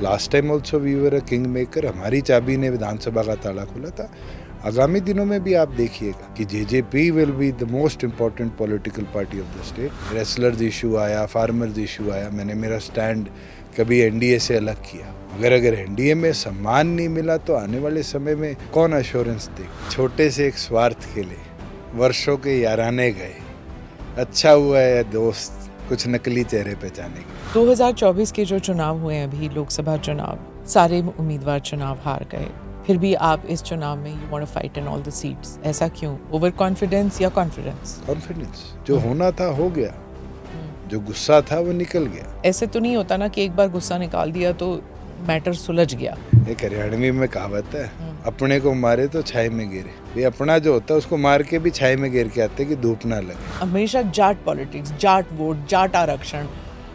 Last time also we were a king maker, हमारी चाबी ने विधानसभा का ताला खोला था। आगामी दिनों में भी आप देखिएगा कि JJP will be the most important political party of the state. Wrestlers issue आया, फार्मर्स इशू आया, मैंने मेरा स्टैंड कभी एनडीए से अलग किया। अगर एनडीए में सम्मान नहीं मिला तो आने वाले समय में कौन अश्योरेंस दे। छोटे से एक स्वार्थ के लिए वर्षों के याराने गए, अच्छा हुआ है दोस्त कुछ नकली चेहरे पहचाने गए। 2024 के जो चुनाव हुए अभी लोकसभा चुनाव, सारे उम्मीदवार चुनाव हार गए, फिर भी आप इस चुनाव में you want to fight in all the seats, ऐसा क्यों? ओवर कॉन्फिडेंस या कॉन्फिडेंस? कॉन्फिडेंस, जो होना था हो गया, जो गुस्सा था वो निकल गया। ऐसे तो नहीं होता ना कि एक बार गुस्सा निकाल दिया तो मैटर सुलझ गया। एक हरियाणवी में कहावत है, अपने को मारे तो छाई में गिरे। ये अपना जो होता है उसको मार के भी छाई में गिर के आते कि धूप ना लगे। हमेशा जाट पॉलिटिक्स, जाट वोट, जाट आरक्षण,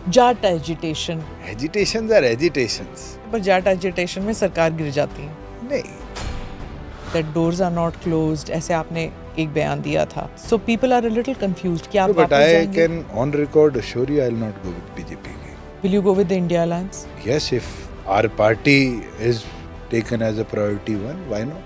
Jat agitation. Agitations are agitations. पर जाट एजिटेशन में सरकार गिर जाती है। नहीं, that doors are not closed, ऐसे आपने एक बयान दिया था। So people are a little confused कि आप but वापस I जाएंगे? can on record assure you I will not go with BJP again. Will you go with the India Alliance? Yes, if our party is taken as a priority one, why not?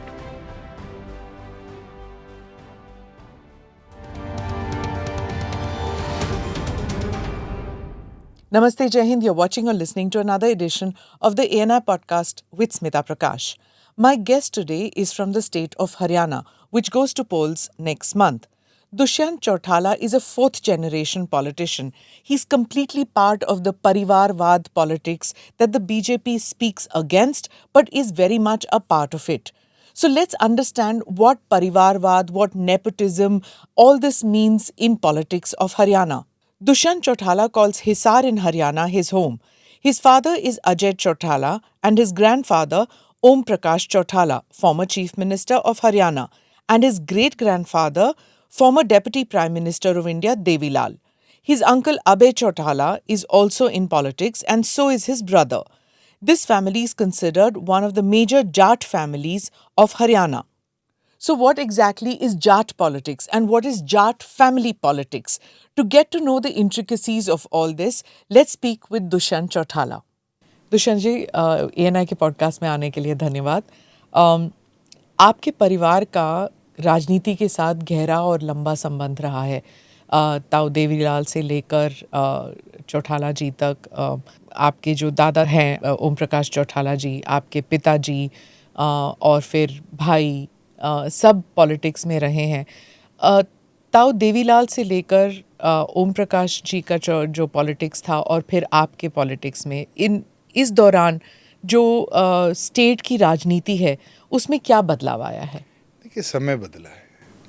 Namaste, Jai Hind. You're watching or listening to another edition of the ANI podcast with Smita Prakash. My guest today is from the state of Haryana, which goes to polls next month. Dushyant Chautala is a fourth-generation politician. He's completely part of the Parivarvad politics that the BJP speaks against, but is very much a part of it. So let's understand what Parivarvad, what nepotism, all this means in politics of Haryana. Dushyant Chautala calls Hisar in Haryana his home. His father is Ajay Chautala and his grandfather Om Prakash Chautala, former Chief Minister of Haryana, and his great-grandfather, former Deputy Prime Minister of India Devi Lal. His uncle Abhay Chautala is also in politics and so is his brother. This family is considered one of the major Jat families of Haryana. So what exactly is Jat politics and what is Jat family politics? To get to know the intricacies of all this, let's speak with Dushyant Chautala. Dushyant ji, ANI के podcast में आने के लिए धन्यवाद। आपके परिवार का राजनीति के साथ गहरा और लंबा संबंध रहा है। ताऊ देवीलाल से लेकर चौटाला जी तक, आपके जो दादा हैं ओम प्रकाश चौटाला जी, आपके पिताजी और फिर भाई, सब पॉलिटिक्स में रहे हैं। ताऊ देवीलाल से लेकर ओम प्रकाश जी का जो पॉलिटिक्स था और फिर आपके पॉलिटिक्स में इस दौरान जो स्टेट की राजनीति है उसमें क्या बदलाव आया है? देखिए, समय बदला है।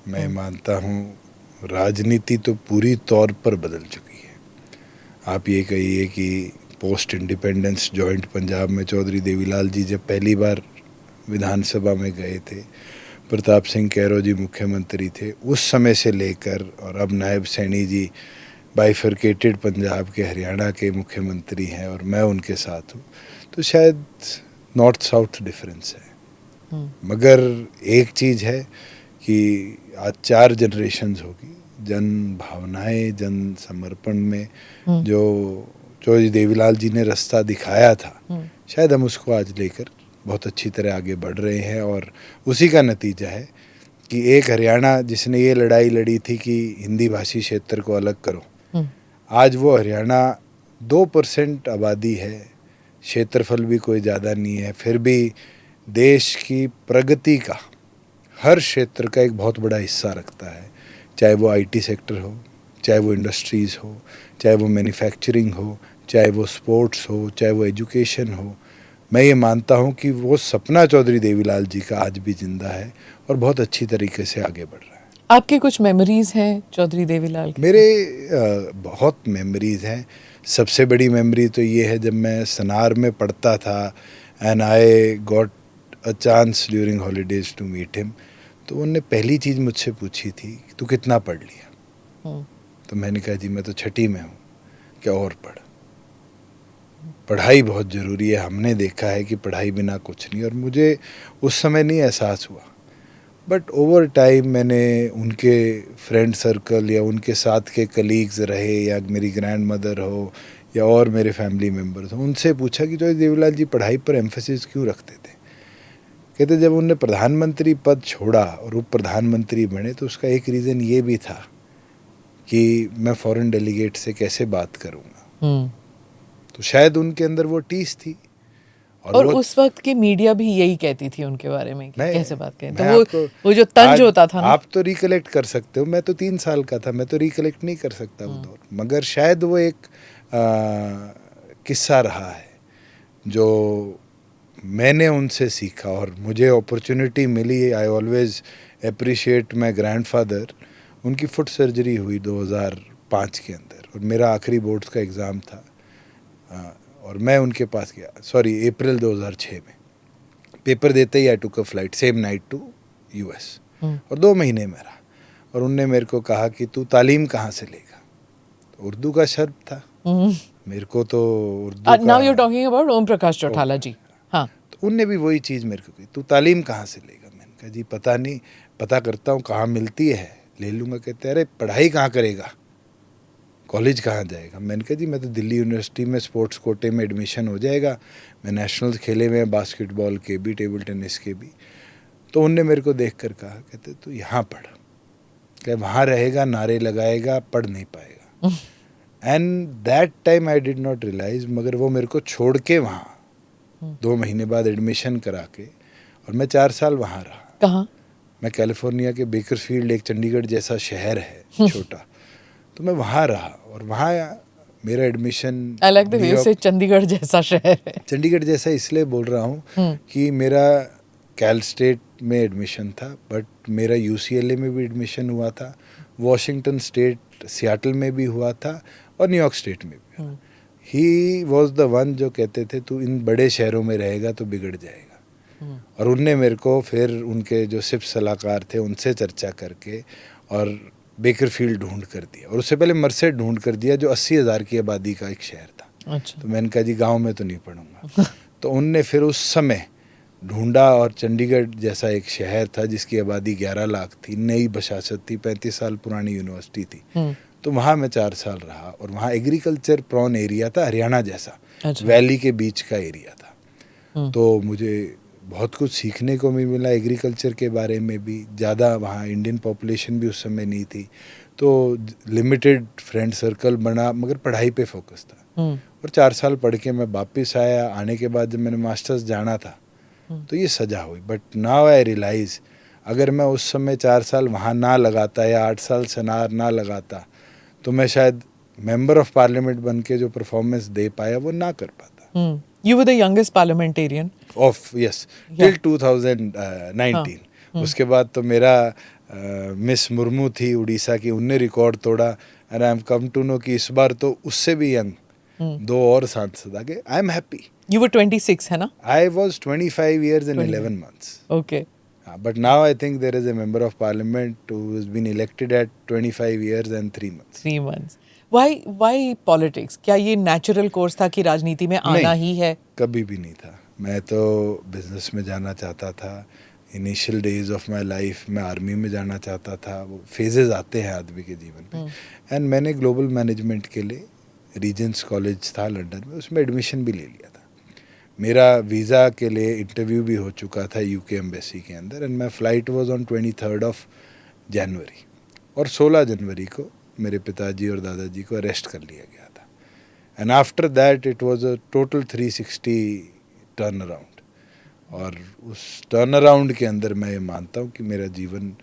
मैं मानता हूँ राजनीति तो पूरी तौर पर बदल चुकी है। आप ये कहिए कि पोस्ट इंडिपेंडेंस जॉइंट पंजाब में चौधरी देवीलाल जी जब पहली बार विधानसभा में गए थे, प्रताप सिंह कैरो जी मुख्यमंत्री थे, उस समय से लेकर और अब नायब सैनी जी बाइफरकेटेड पंजाब के हरियाणा के मुख्यमंत्री हैं और मैं उनके साथ हूँ, तो शायद नॉर्थ साउथ डिफरेंस है। मगर एक चीज़ है कि आज 4 जनरेशन्स होगी, जन भावनाएं, जन समर्पण में जो चौधरी देवीलाल जी ने रास्ता दिखाया था, शायद हम उसको आज लेकर बहुत अच्छी तरह आगे बढ़ रहे हैं। और उसी का नतीजा है कि एक हरियाणा जिसने ये लड़ाई लड़ी थी कि हिंदी भाषी क्षेत्र को अलग करो, आज वो हरियाणा 2% आबादी है, क्षेत्रफल भी कोई ज़्यादा नहीं है, फिर भी देश की प्रगति का हर क्षेत्र का एक बहुत बड़ा हिस्सा रखता है। चाहे वो आईटी सेक्टर हो, चाहे वो इंडस्ट्रीज़ हो, चाहे वो मैन्युफैक्चरिंग हो, चाहे वो स्पोर्ट्स हो, चाहे वो एजुकेशन हो। मैं ये मानता हूँ कि वो सपना चौधरी देवीलाल जी का आज भी जिंदा है और बहुत अच्छी तरीके से आगे बढ़ रहा है। आपके कुछ मेमोरीज हैं चौधरी देवीलाल के? मेरे बहुत मेमोरीज हैं। सबसे बड़ी मेमोरी तो ये है, जब मैं सनार में पढ़ता था and I got a chance during holidays to meet him, तो उन्होंने पहली चीज़ मुझसे पूछी थी, तू कितना पढ़ लिया? तो मैंने कहा जी मैं तो 6ठी में हूँ। क्या और पढ़ाई बहुत ज़रूरी है, हमने देखा है कि पढ़ाई बिना कुछ नहीं। और मुझे उस समय नहीं एहसास हुआ, बट ओवर टाइम मैंने उनके फ्रेंड सर्कल या उनके साथ के कलीग्स रहे, या मेरी ग्रैंड मदर हो या और मेरे फैमिली मेम्बर्स, उनसे पूछा कि जो देवीलाल जी पढ़ाई पर एम्फेसिस क्यों रखते थे। कहते जब उन्होंने प्रधानमंत्री पद छोड़ा और उप प्रधानमंत्री बने तो उसका एक रीज़न ये भी था कि मैं फॉरेन डेलीगेट से कैसे बात करूँगा। तो शायद उनके अंदर वो टीस थी। और वो उस वक्त की मीडिया भी यही कहती थी उनके बारे में कि मैं कैसे बात करें, तो मैं वो आपको वो जो तंज आज होता था ना। आप तो रिकलेक्ट कर सकते हो, मैं तो 3 साल का था, मैं तो रिकलेक्ट नहीं कर सकता वो दौर। मगर शायद वो एक किस्सा रहा है जो मैंने उनसे सीखा और मुझे अपॉर्चुनिटी मिली। I always appreciate my grandfather. उनकी फुट सर्जरी हुई 2005 के अंदर और मेरा आखिरी बोर्ड्स का एग्ज़ाम था और मैं उनके पास गया, सॉरी अप्रैल 2006 में। पेपर देते ही I took a flight same night to US और 2 महीने में रहा। और उनने मेरे को कहा कि तू तालीम कहाँ से लेगा। तो उर्दू का शर्त था मेरे को, तो उर्दू का। Now you are talking about Om Prakash Chautala ji. हाँ, तो उनने भी वही चीज़ मेरे को कही, तू तालीम कहाँ से लेगा। मैंने कहा जी पता नहीं, पता करता हूँ कहाँ मिलती है, ले लूँगा। कहते अरे पढ़ाई कहाँ करेगा, कॉलेज कहाँ जाएगा। मैंने कहा जी मैं तो दिल्ली यूनिवर्सिटी में स्पोर्ट्स कोटे में एडमिशन हो जाएगा, मैं नेशनल्स खेले हुए हैं बास्केटबॉल के भी, टेबल टेनिस के भी। तो उनने मेरे को देख कर कहा, कहते तू यहाँ पढ़, क्या वहाँ रहेगा नारे लगाएगा, पढ़ नहीं पाएगा। And that time I did not realise, मगर वो मेरे को छोड़ के वहाँ 2 महीने बाद एडमिशन करा के, और मैं 4 साल वहाँ रहा। कहाँ? मैं कैलिफोर्निया के बेकरफील्ड, एक चंडीगढ़ जैसा शहर है छोटा, तो मैं वहाँ रहा और वहाँ मेरा admission. I like the way you से चंडीगढ़ जैसा शहर है। चंडीगढ़ जैसा इसलिए बोल रहा हूँ कि मेरा कैल स्टेट में एडमिशन था, बट मेरा UCLA में भी एडमिशन हुआ था, वॉशिंगटन स्टेट सियाटल में भी हुआ था और न्यूयॉर्क स्टेट में भी हुआ। ही वॉज द वन जो कहते थे तू इन बड़े शहरों में रहेगा तो बिगड़ जाएगा। और उनने मेरे को फिर उनके जो सिप सलाहकार थे उनसे चर्चा करके और बेकरफील्ड ढूंढ कर दिया, और उससे पहले मर्सेड ढूंढ कर दिया जो 80,000 की आबादी का एक शहर था। अच्छा। तो मैंने कहा जी गांव में तो नहीं पढ़ूंगा। तो उनने फिर उस समय ढूंढा और चंडीगढ़ जैसा एक शहर था जिसकी आबादी 11 लाख थी, नई बशासत थी, 35 साल पुरानी यूनिवर्सिटी थी। तो वहाँ मैं 4 साल रहा और वहाँ एग्रीकल्चर प्रॉन एरिया था, हरियाणा जैसा। अच्छा। वैली के बीच का एरिया था। तो मुझे बहुत कुछ सीखने को भी मिला एग्रीकल्चर के बारे में भी। ज़्यादा वहाँ इंडियन पॉपुलेशन भी उस समय नहीं थी, तो लिमिटेड फ्रेंड सर्कल बना, मगर पढ़ाई पे फोकस था। और 4 साल पढ़ के मैं वापस आया। आने के बाद जब मैंने मास्टर्स जाना था तो ये सजा हुई। बट नाउ आई रियलाइज, अगर मैं उस समय 4 साल वहाँ ना लगाता या 8 साल सेनार ना लगाता तो मैं शायद मेंबर ऑफ पार्लियामेंट बन के जो परफॉर्मेंस दे पाया वो ना कर पाता। You were the youngest parliamentarian. Of yes till 2019। उसके बाद तो मेरा मिस मुर्मू थी उड़ीसा की, उनने रिकॉर्ड तोड़ा। And I am come to know कि इस बार तो उससे भी यंग 2 और सांसद आ गए। I am happy. You were 26, है ना? I was 25 years and 11 months. Okay. But now I think there is a member of parliament who has been elected at 25 years and 3 months. 3 months. Why politics? क्या ये natural course था कि राजनीति में आना ही है? कभी भी नहीं था। मैं तो बिजनेस में जाना चाहता था। Initial days of my life मैं आर्मी में जाना चाहता था। वो फेजेस आते हैं आदमी के जीवन पे। एंड मैंने ग्लोबल मैनेजमेंट के लिए रीजेंस कॉलेज था लंदन में, उसमें एडमिशन भी ले लिया था। मेरा वीज़ा के लिए इंटरव्यू भी हो चुका था UK एम्बेसी के अंदर। And my flight was on 23 जनवरी और 16 जनवरी को मेरे पिताजी और दादाजी को अरेस्ट कर लिया गया था। And after that it was a total 360 turn around. और उस टर्न अराउंड के अंदर मैं ये मानता हूँ कि मेरा जीवन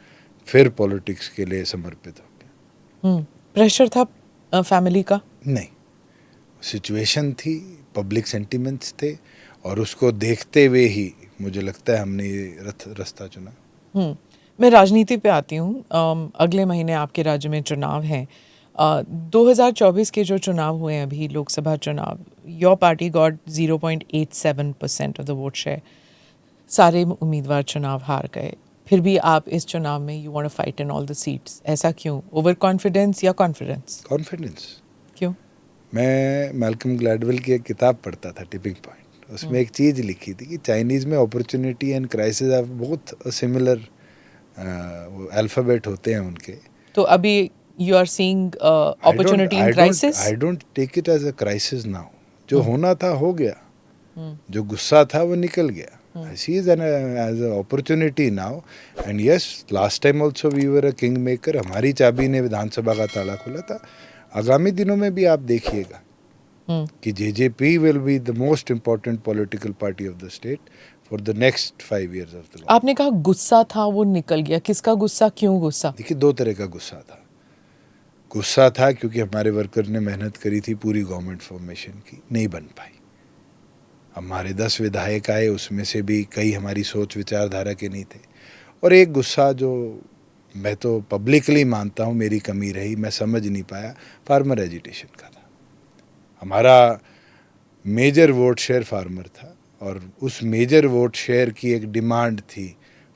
फिर पॉलिटिक्स के लिए समर्पित हो गया। प्रेशर था फैमिली का? नहीं, सिचुएशन थी, पब्लिक सेंटिमेंट्स थे, और उसको देखते हुए ही मुझे लगता है हमने ये रास्ता चुना। मैं राजनीति पे आती हूँ। अगले महीने आपके राज्य में चुनाव हैं। 2024 के जो चुनाव हुए हैं अभी, लोकसभा चुनाव, your party got 0.87% of the vote share. सारे उम्मीदवार चुनाव हार गए, फिर भी आप इस चुनाव में you want to fight in all the seats. ऐसा क्यों? ओवर कॉन्फिडेंस या कॉन्फिडेंस? कॉन्फिडेंस। क्यों? मैं मैल्कम ग्लैडवेल की एक किताब पढ़ता था, टिपिंग पॉइंट। उसमें एक चीज़ लिखी थी कि चाइनीज़ में अपॉर्चुनिटी एंड क्राइसिस आर बहुत सिमिलर, वो अल्फ़ाबेट होते हैं उनके। तो अभी you are seeing opportunity in crisis? I don't take it as a crisis now. जो होना था हो गया, जो गुस्सा था वो निकल गया. I see it as an opportunity now. And yes, last time also we were a kingmaker. हमारी चाबी ने विधानसभा का ताला खोला था. आगामी दिनों में भी आप देखिएगा कि JJP will be the most important political party of the state for the next 5 years of the law. आपने कहा गुस्सा था वो निकल गया, किसका गुस्सा, क्यों गुस्सा? देखिए, दो तरह का गुस्सा था क्योंकि हमारे वर्कर ने मेहनत करी थी पूरी गवर्नमेंट फॉर्मेशन की, नहीं बन पाई. हमारे 10 विधायक आए, उसमें से भी कई हमारी सोच विचारधारा के नहीं थे. और एक गुस्सा जो मैं तो पब्लिकली मानता हूँ मेरी कमी रही, मैं समझ नहीं पाया, फार्मर एजिटेशन का था. हमारा मेजर वोट शेयर फार्मर था और उस मेजर वोट शेयर की एक डिमांड थी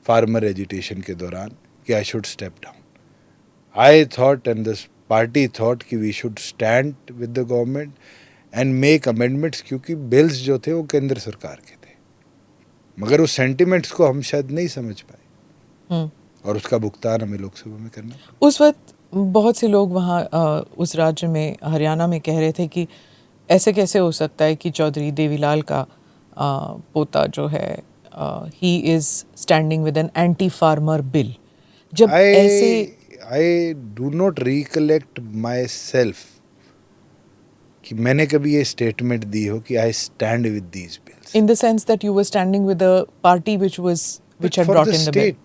फार्मर एजिटेशन के दौरान कि I should step down. I thought and the party thought कि we should stand with the government and make amendments, क्योंकि बिल्स जो थे वो केंद्र सरकार के थे. मगर उस सेंटिमेंट्स को हम शायद नहीं समझ पाए और उसका भुगतान हमें लोकसभा में करना. उस वक्त बहुत से लोग वहाँ उस राज्य में, हरियाणा में, कह रहे थे कि ऐसे कैसे हो सकता है कि चौधरी देवीलाल का पोता जो है he is standing with an anti farmer bill. जब ऐसे I do not recollect my self कि मैंने कभी ये स्टेटमेंट दी हो कि I stand with these bills. In the sense that you were standing with a party which had brought in the bill.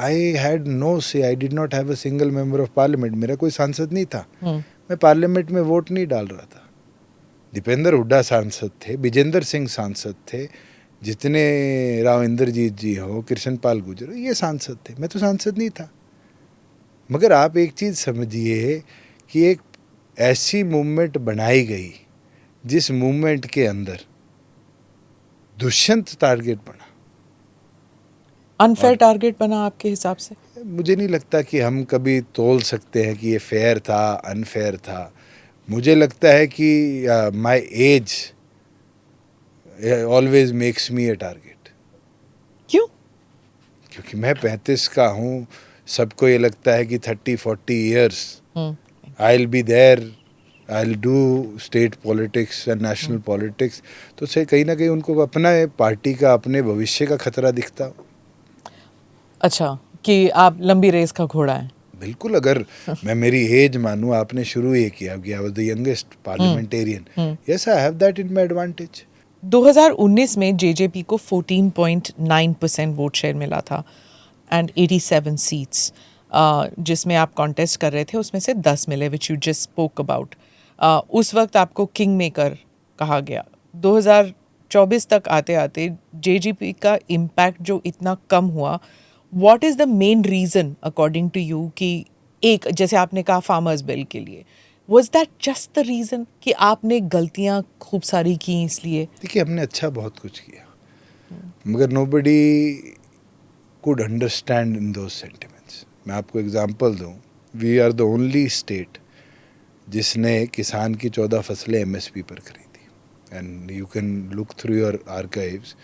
I had no say. I did not have a single member of parliament. मेरा कोई सांसद नहीं था. मैं parliament में vote नहीं डाल रहा था. दीपेंद्र हुड्डा सांसद थे, विजेंद्र सिंह सांसद थे, जितने राव इंद्रजीत जी हो, कृष्णपाल गुर्जर, ये सांसद थे. मैं तो सांसद नहीं था. मगर आप एक चीज़ समझिए कि एक ऐसी मूवमेंट बनाई गई जिस मूवमेंट के अंदर दुष्यंत टारगेट बना, अनफेयर टारगेट बना आपके हिसाब से? मुझे नहीं लगता कि हम कभी तोल सकते हैं कि ये फेयर था, अनफेयर था. मुझे लगता है कि my age always makes me a target. क्यों? क्योंकि मैं 35 का हूँ. सबको ये लगता है कि 30-40 years I will be there, I will do state politics and national politics. तो से कहीं ना कहीं उनको अपना पार्टी का, अपने भविष्य का खतरा दिखता. अच्छा, कि आप लंबी रेस का घोड़ा है. बिल्कुल. अगर मैं मेरी एज मानूं, आपने शुरू ये किया कि I was the youngest parliamentarian. Yes, I have that in my advantage. 2019 में जेजेपी को 14.9% वोट शेयर मिला था एंड 87 सीट्स, जिसमें आप कॉन्टेस्ट कर रहे थे, उसमें से 10 मिले, which you just spoke about. उस वक्त आपको किंग मेकर कहा गया. 2024 तक आते आते जेजेपी का इम्पैक्ट जो इतना कम हुआ, what is the main reason according to you कि एक, जैसे आपने कहा फार्मर्स बिल के लिए, was that just the reason कि आपने गलतियां खूब सारी की इसलिए? देखिए, हमने अच्छा बहुत कुछ किया, मगर nobody could understand in those sentiments. मैं आपको एग्जांपल दूं. We are the only state जिसने किसान की 14 फसलें MSP पर खरीदी. And you can look through your archives.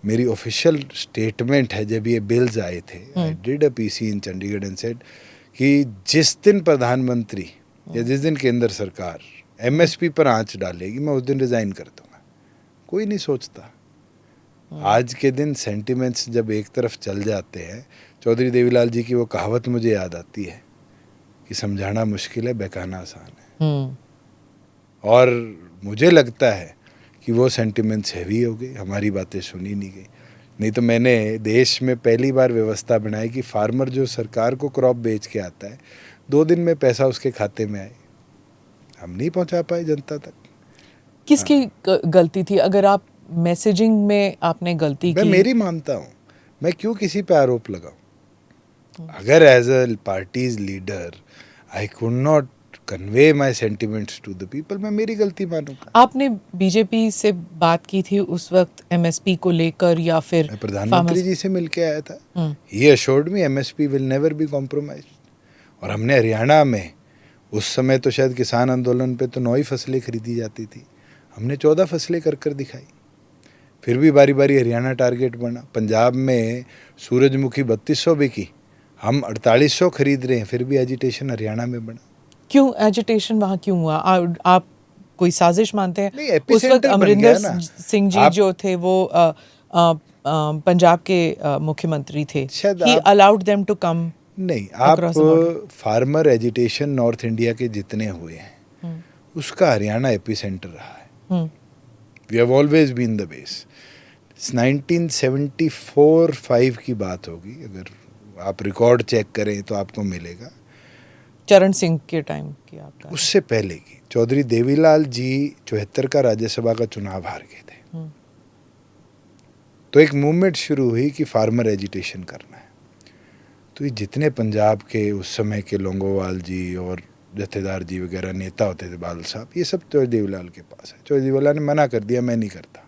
मेरी ऑफिशियल स्टेटमेंट है, जब ये बिल्स आए थे, I did a PC in Chandigarh and said कि जिस दिन प्रधानमंत्री या जिस दिन केंद्र सरकार MSP पर आंच डालेगी, मैं उस दिन रिज़ाइन कर दूंगा. कोई नहीं सोचता. आज के दिन सेंटिमेंट्स जब एक तरफ चल जाते हैं, चौधरी देवीलाल जी की वो कहावत मुझे याद आती है कि समझाना मुश्किल है, बहकाना आसान है. और मुझे लगता है कि वो सेंटिमेंट्स हैवी हो गए, हमारी बातें सुनी नहीं गई. नहीं तो मैंने देश में पहली बार व्यवस्था बनाई कि फार्मर जो सरकार को क्रॉप बेच के आता है, 2 दिन में पैसा उसके खाते में आए. हम नहीं पहुंचा पाए जनता तक. किसकी गलती थी? अगर आप मैसेजिंग में आपने गलती की, मैं मेरी मानता हूँ, मैं क्यों किसी पे आरोप लगाऊं? अगर as a party's leader I could not convey my sentiments to the people, मैं मेरी गलती मानूंगा. आपने बीजेपी से बात की थी उस वक्त MSP को लेकर, या फिर मैं प्रधानमंत्री जी से मिल के आया था. He assured me MSP will never be compromise. और हमने हरियाणा में उस समय तो शायद किसान आंदोलन पे तो 9 ही फसलें खरीदी जाती थी, हमने 14 फसलें कर दिखाई. फिर भी बारी बारी हरियाणा टारगेट बना. पंजाब में सूरजमुखी 3200 बिकी, हम 4800 खरीद रहे हैं, फिर भी एजिटेशन हरियाणा में बना। क्यों एजिटेशन वहाँ क्यों हुआ? आप कोई साजिश मानते हैं? नहीं, उस वक्त एपिसेंटर बन अमरिंदर गया ना। सिंह जी आप जो थे वो पंजाब के मुख्यमंत्री थे। शायद ही आप अलाउड देम टू कम नहीं, आप across the border. Farmer agitation north India के जितने हुए हैं उसका हरियाणा एपिसेंटर रहा है। We have always been the base. 1974-5 की बात होगी, अगर आप रिकॉर्ड चेक करें तो आपको मिलेगा। चरण सिंह के टाइम की आपका? उससे पहले की चौधरी देवीलाल जी 74 का राज्यसभा का चुनाव हार गए थे, तो एक मूवमेंट शुरू हुई कि फार्मर एजिटेशन करना है। तो ये जितने पंजाब के उस समय के लोंगोवाल जी और जथेदार जी वगैरह नेता होते थे, बादल साहब, ये सब चौधरी देवीलाल के पास है। चौधरी देवीलाल ने मना कर दिया, मैं नहीं करता।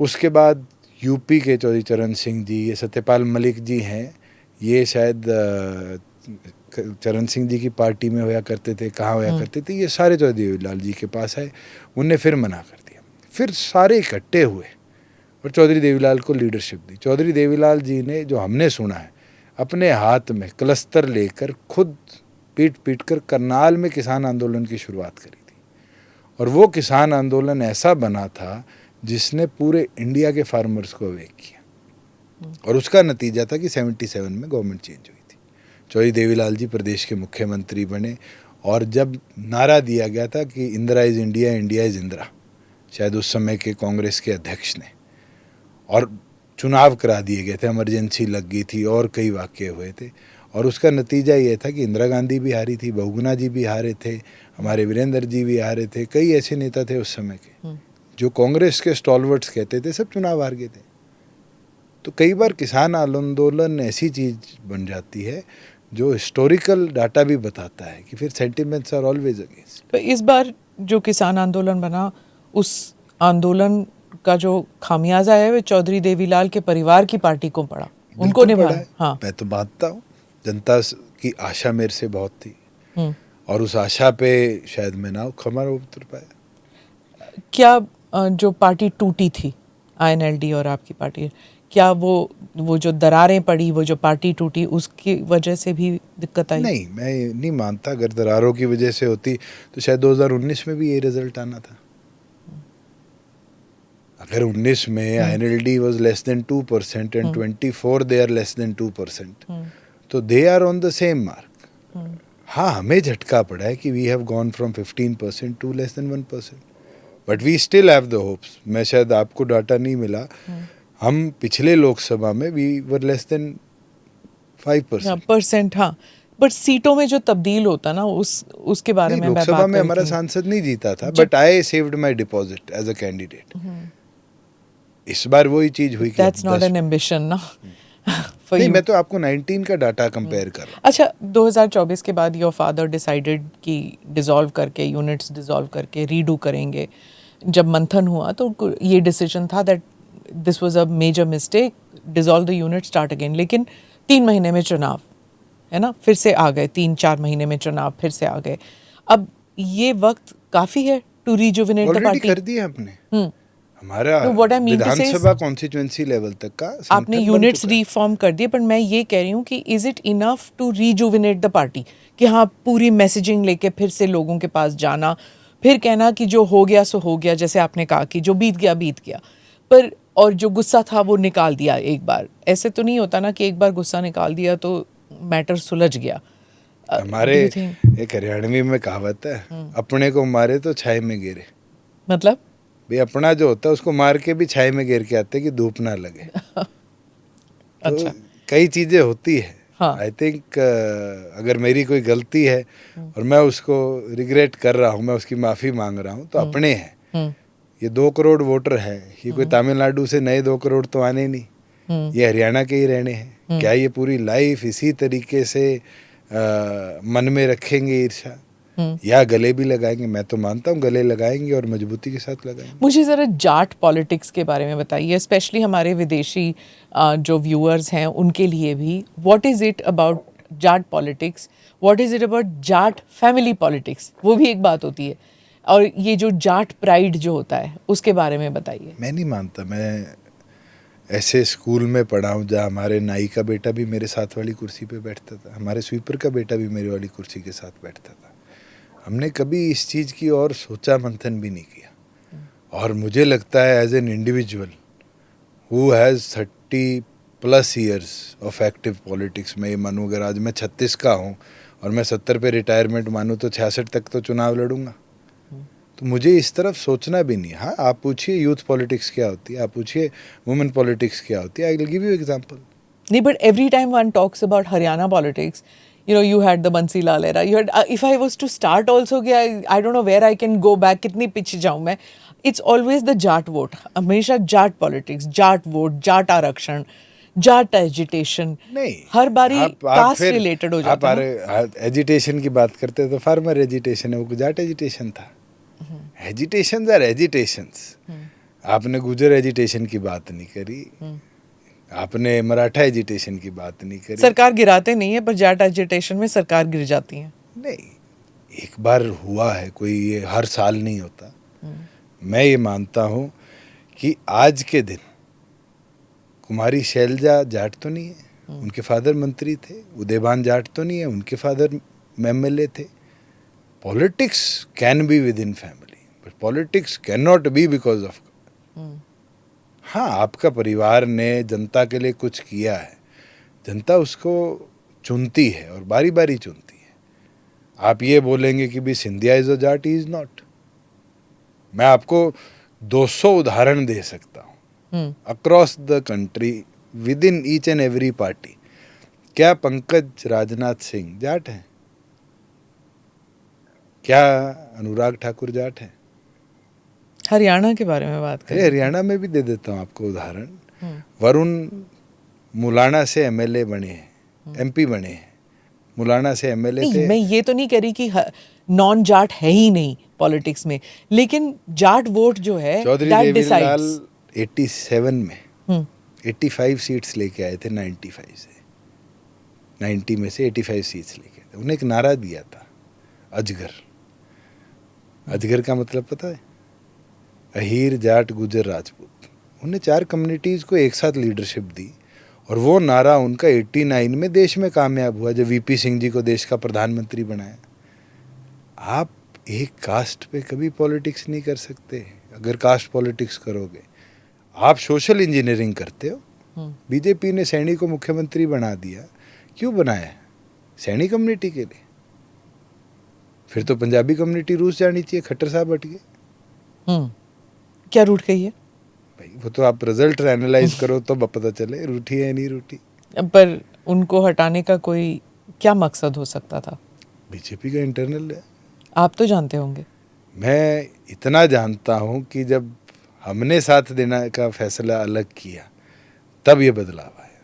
उसके बाद यूपी के चौधरी चरण सिंह जी, ये सत्यपाल मलिक जी हैं, ये शायद चरण सिंह जी की पार्टी में होया करते थे, कहाँ होया करते थे, ये सारे चौधरी देवीलाल जी के पास है। उनने फिर मना कर दिया, फिर सारे इकट्ठे हुए और चौधरी देवीलाल को लीडरशिप दी। चौधरी देवीलाल जी ने, जो हमने सुना है, अपने हाथ में क्लस्टर लेकर खुद पीट पीट कर करनाल में किसान आंदोलन की शुरुआत करी थी। और वो किसान आंदोलन ऐसा बना था जिसने पूरे इंडिया के फार्मर्स को अवेक किया, और उसका नतीजा था कि 77 में गवर्नमेंट चेंज हुई थी। चौधरी देवीलाल जी प्रदेश के मुख्यमंत्री बने, और जब नारा दिया गया था कि Indira is India, India is Indira, शायद उस समय के कांग्रेस के अध्यक्ष ने, और चुनाव करा दिए गए थे, इमरजेंसी लग गई थी और कई वाक़ये हुए थे, और उसका नतीजा ये था कि इंदिरा गांधी भी हारी थी, बहुगुणा जी भी हारे थे, हमारे वीरेंद्र जी भी हारे थे, कई ऐसे नेता थे उस समय के जो कांग्रेस के स्टॉलवर्ड्स कहते थे, सब चुनाव हार गए थे। तो कई बार किसान आंदोलन ऐसी चीज़ बन जाती है जो हिस्टोरिकल डाटा भी बताता है कि फिर सेंटिमेंट्स आर ऑलवेज अगेंस्ट। तो इस बार जो किसान आंदोलन बना, उस आंदोलन का जो खामियाजा है वो चौधरी देवीलाल के परिवार की पार्टी को पड़ा, उनको निभाया। हाँ, मैं तो मानता हूँ, जनता की आशा मेरे से बहुत थी, और उस आशा पे शायद मैं ना खबर उतर पाया। क्या जो पार्टी टूटी थी, INLD और आपकी पार्टी, क्या वो जो दरारें पड़ी, वो जो पार्टी टूटी, उसकी वजह से भी दिक्कत आई? नहीं, मैं नहीं मानता। अगर दरारों की वजह से होती तो शायद 2019 में भी ये रिजल्ट आना था। अगर 19 में INLD was less than 2% and 24 they are less than 2%, तो they are on the same mark. हाँ, हमें झटका पड़ा है कि we have gone from 15% to less than 1%, but we still have the hopes. मैं शायद आपको डाटा नहीं मिला, हम पिछले लोकसभा में we were less than 5%. हाँ, बट सीटों में जो तब्दील होता ना, उसके बारे में मैं बात लोकसभा में कर हमारा रही थी। सांसद नहीं जीता था, but I saved my deposit as a candidate. इस बार वही चीज हुई कि दैट्स नॉट एन एम्बिशन ना for नहीं, you. मैं तो आपको 19 का डाटा कंपेयर कर रहा हूँ। अच्छा, 2024 के बाद योर फादर डिसाइडेड कि डिसॉल्व करके, यूनिट्स डिसॉल्व करके रीडू करेंगे। जब मंथन हुआ तो ये डिसीजन था that this was a major mistake, dissolve the unit, start again. लेकिन 3 महीने में चुनाव है ना, फिर से आ गए, 3-4 महीने में चुनाव फिर से आ गए। अब ये वक्त काफ़ी है to rejuvenate the already party. कर दिया हमने। हमारा No, what I mean to say is- Vidhan Sabha constituency level तक का आपने संगठन बन यूनिट्स चुका है। रिफॉर्म कर दिए, पर मैं ये कह रही हूँ कि is it enough to rejuvenate the party, कि हाँ पूरी मैसेजिंग लेके फिर से लोगों के पास जाना, फिर कहना कि जो हो गया सो हो गया, जैसे आपने कहा कि जो बीत गया, पर और जो गुस्सा था वो निकाल दिया एक बार। ऐसे तो नहीं होता ना कि एक बार गुस्सा निकाल दिया तो मैटर सुलझ गया। हमारे Do you think- एक हरियाणवी में कहावत है, अपने को मारे तो छाई में गिरे। मतलब भाई, अपना जो होता है उसको मार के भी छाई में गिर के आते हैं कि धूप ना लगे। तो अच्छा, कई चीजें होती है। हाँ। आई थिंक अगर मेरी कोई गलती है और मैं उसको रिग्रेट कर रहा हूँ, मैं उसकी माफ़ी मांग रहा हूँ, तो अपने हैं। ये 2 करोड़ वोटर है, ये कोई तमिलनाडु से नए 2 करोड़ तो आने नहीं, ये हरियाणा के ही रहने हैं। क्या ये पूरी लाइफ इसी तरीके से मन में रखेंगे ईर्ष्या, या गले भी लगाएंगे? मैं तो मानता हूँ गले लगाएंगे और मजबूती के साथ लगाएंगे। मुझे ज़रा जाट पॉलिटिक्स के बारे में बताइए, स्पेशली हमारे विदेशी जो व्यूअर्स हैं उनके लिए भी। What is it about Jat politics, what is it about Jat family politics, वो भी एक बात होती है, और ये जो जाट प्राइड जो होता है उसके बारे में बताइए। मैं नहीं मानता, मैं ऐसे स्कूल में पढ़ा हूँ जहाँ हमारे नाई का बेटा भी मेरे साथ वाली कुर्सी पे बैठता था, हमारे स्वीपर का बेटा भी मेरी वाली कुर्सी के साथ बैठता था। हमने कभी इस चीज़ की और सोचा मंथन भी नहीं किया। और मुझे लगता है as an individual who has 30+ years of active politics, मैं ये मानूँ अगर आज मैं 36 का हूँ और मैं 70 पे रिटायरमेंट मानूँ तो 66 तक तो चुनाव लड़ूंगा। तो मुझे इस तरफ सोचना भी नहीं। हाँ, आप पूछिए यूथ पॉलिटिक्स क्या होती है, आप पूछिए वुमेन पॉलिटिक्स क्या होती है, I will give you example. Nee, but every time one talks about Haryana politics, you know, you had the Bansi Lal era. You had, if I was to start also, I don't know where I can go back. कितनी पीछे जाऊँ मैं? It's always the Jat vote. हमेशा Jat politics, Jat vote, Jat आरक्षण, Jat agitation. नहीं, हर बारी आप cast फिर रिलेटेड हो जाता है ना? आप एजिटेशन की बात करते हैं तो फार्मर एजिटेशन है, वो जाट एजिटेशन था। Agitations are agitations. आपने गुजर एजिटेशन की बात नहीं करी, आपने मराठा एजिटेशन की बात नहीं करी। सरकार गिराते नहीं है, पर जाट एजिटेशन में सरकार गिर जाती है। नहीं, एक बार हुआ है, कोई ये हर साल नहीं होता। मैं ये मानता हूँ कि आज के दिन कुमारी शैलजा जाट तो नहीं है, उनके फादर मंत्री थे। उदयभान जाट तो नहीं है, उनके फादर MLA थे। Politics can be with in family, but politics can not be because of. हाँ, आपका परिवार ने जनता के लिए कुछ किया है, जनता उसको चुनती है और बारी बारी चुनती है। आप ये बोलेंगे कि भी Scindia is a Jat, he is not. मैं आपको 200 उदाहरण दे सकता हूँ across the country with in each and every party. क्या पंकज राजनाथ सिंह जाट हैं? क्या अनुराग ठाकुर जाट हैं? हरियाणा के बारे में बात करें। हरियाणा में भी दे देता हूँ आपको उदाहरण। वरुण मुलाना से MLA बने हैं, MP बने हैं, मुलाना से MLA थे। मैं ये तो नहीं कह रही कि नॉन जाट है ही नहीं पॉलिटिक्स में, लेकिन जाट वोट जो है चौधरी that देवीलाल decides. 87 में 85 सीट्स लेके आए थे 95 से। 90 में से 85 सीट्स लेके आए थे। उन्हें एक नारा दिया था, अजगर। अजगर का मतलब पता है? अहीर, जाट, गुजर, राजपूत। उन्हें 4 कम्युनिटीज़ को एक साथ लीडरशिप दी और वो नारा उनका 89 में देश में कामयाब हुआ जब VP सिंह जी को देश का प्रधानमंत्री बनाया। आप एक कास्ट पे कभी पॉलिटिक्स नहीं कर सकते। अगर कास्ट पॉलिटिक्स करोगे, आप सोशल इंजीनियरिंग करते हो। बीजेपी ने सैनी को मुख्यमंत्री बना दिया, क्यों बनाया? सैनी कम्युनिटी के लिए। फिर तो पंजाबी कम्युनिटी रूस जानी चाहिए, खट्टर साहब हट गए। क्या रूठ गई है भाई? वो तो आप रिजल्ट एनालाइज करो तो पता चले रूठी है नहीं रूठी। पर उनको हटाने का कोई क्या मकसद हो सकता था? बीजेपी का इंटरनल है, आप तो जानते होंगे। मैं इतना जानता हूँ कि जब हमने साथ देने का फैसला अलग किया तब ये बदलाव आया।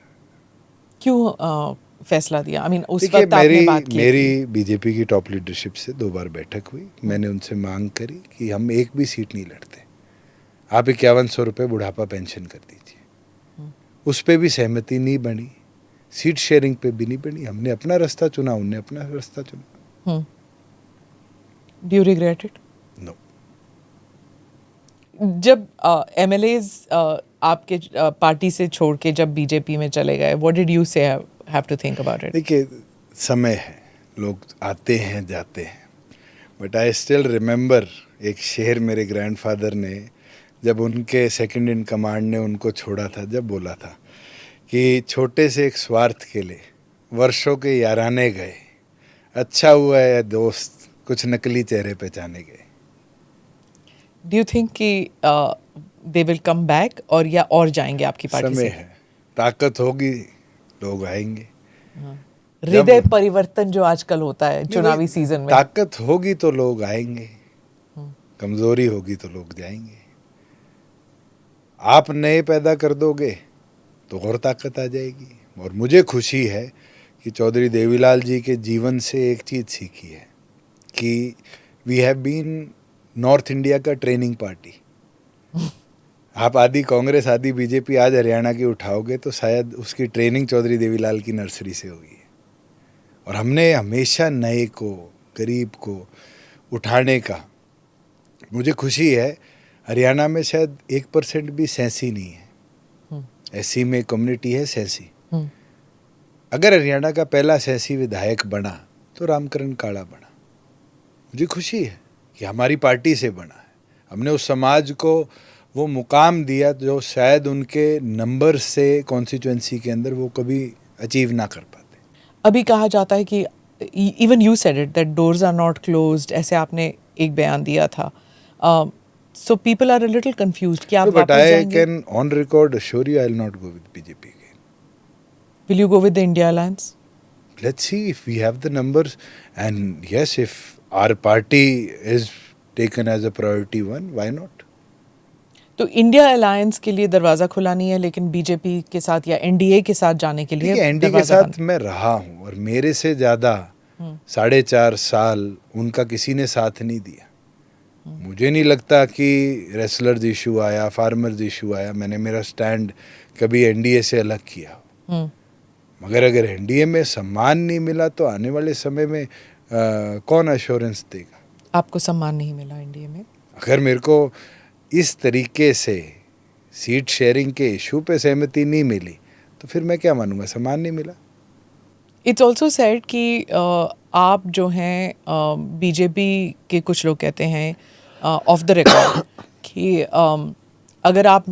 क्यों फैसला दिया? आई मीन उस देखिए, वक्त आपने बात की मेरी बीजेपी की टॉप लीडरशिप से 2 बार बैठक हुई। मैंने उनसे मांग करी कि हम एक भी सीट नहीं लड़ते, आप 5100 रुपये बुढ़ापा पेंशन कर दीजिए। उस पर भी सहमति नहीं बनी, सीट शेयरिंग पे भी नहीं बनी। हमने अपना रास्ता चुना, उनने अपना रास्ता चुना। Do you regret it? No. जब MLAs आपके पार्टी से छोड़ के जब बीजेपी में चले गए, what did you say have to think about it? देखिए, समय है, लोग आते हैं जाते हैं, बट आई स्टिल रिमेंबर एक शेर मेरे ग्रैंडफादर ने जब उनके सेकंड इन कमांड ने उनको छोड़ा था, जब बोला था कि छोटे से एक स्वार्थ के लिए वर्षों के याराने गए, अच्छा हुआ है दोस्त कुछ नकली चेहरे पहचाने गए। डू यू थिंक कि दे विल कम बैक और या और जाएंगे आपकी पार्टी समय से? है, ताकत होगी, लोग आएंगे। हृदय परिवर्तन जो आजकल होता है चुनावी सीजन में, ताकत होगी तो लोग आएंगे, कमजोरी होगी तो लोग जाएंगे। आप नए पैदा कर दोगे तो और ताकत आ जाएगी। और मुझे खुशी है कि चौधरी देवीलाल जी के जीवन से एक चीज़ सीखी है कि we have been north India का ट्रेनिंग पार्टी। आप आदि कांग्रेस आदि बीजेपी आज हरियाणा की उठाओगे तो शायद उसकी ट्रेनिंग चौधरी देवीलाल की नर्सरी से होगी। और हमने हमेशा नए को, गरीब को उठाने का, मुझे खुशी है हरियाणा में शायद 1% भी सेंसी नहीं है। एससी में कम्युनिटी है सैंसी। अगर हरियाणा का पहला सैंसी विधायक बना तो रामकरण काड़ा बना। मुझे खुशी है कि हमारी पार्टी से बना है। हमने उस समाज को वो मुकाम दिया जो शायद उनके नंबर से कॉन्स्टिट्यूएंसी के अंदर वो कभी अचीव ना कर पाते। अभी कहा जाता है कि even you said it that doors are not closed, ऐसे आपने एक बयान दिया था। So people are a little confused कि आप बट वापस आई जाएंगे? Can on record assure you I will not go with BJP again. Will you go with the India alliance? Let's see if we have the numbers, and yes, if our party is taken as a priority one, why not? तो India alliance के लिए दरवाज़ा खुला नहीं है, लेकिन BJP के साथ या एनडीए के साथ जाने के लिए देखिए, एनडीए के दरवाज़ा साथ मैं रहा हूँ और मेरे से ज़्यादा 4.5 साल उनका किसी ने साथ नहीं दिया। मुझे नहीं लगता कि रेसलर्स इशू आया, फार्मर्स इशू आया, मैंने मेरा स्टैंड कभी एनडीए से अलग किया। मगर अगर एनडीए में सम्मान नहीं मिला तो आने वाले समय में कौन एश्योरेंस देगा? आपको सम्मान नहीं मिला एनडीए में? अगर मेरे को इस तरीके से सीट शेयरिंग के इशू पे सहमति नहीं मिली तो फिर मैं क्या मानूंगा? सम्मान नहीं मिला। इट्स ऑल्सो सेड कि आप जो हैं, बीजेपी के कुछ लोग कहते हैं ऑफ द रिकॉर्ड कि अगर आप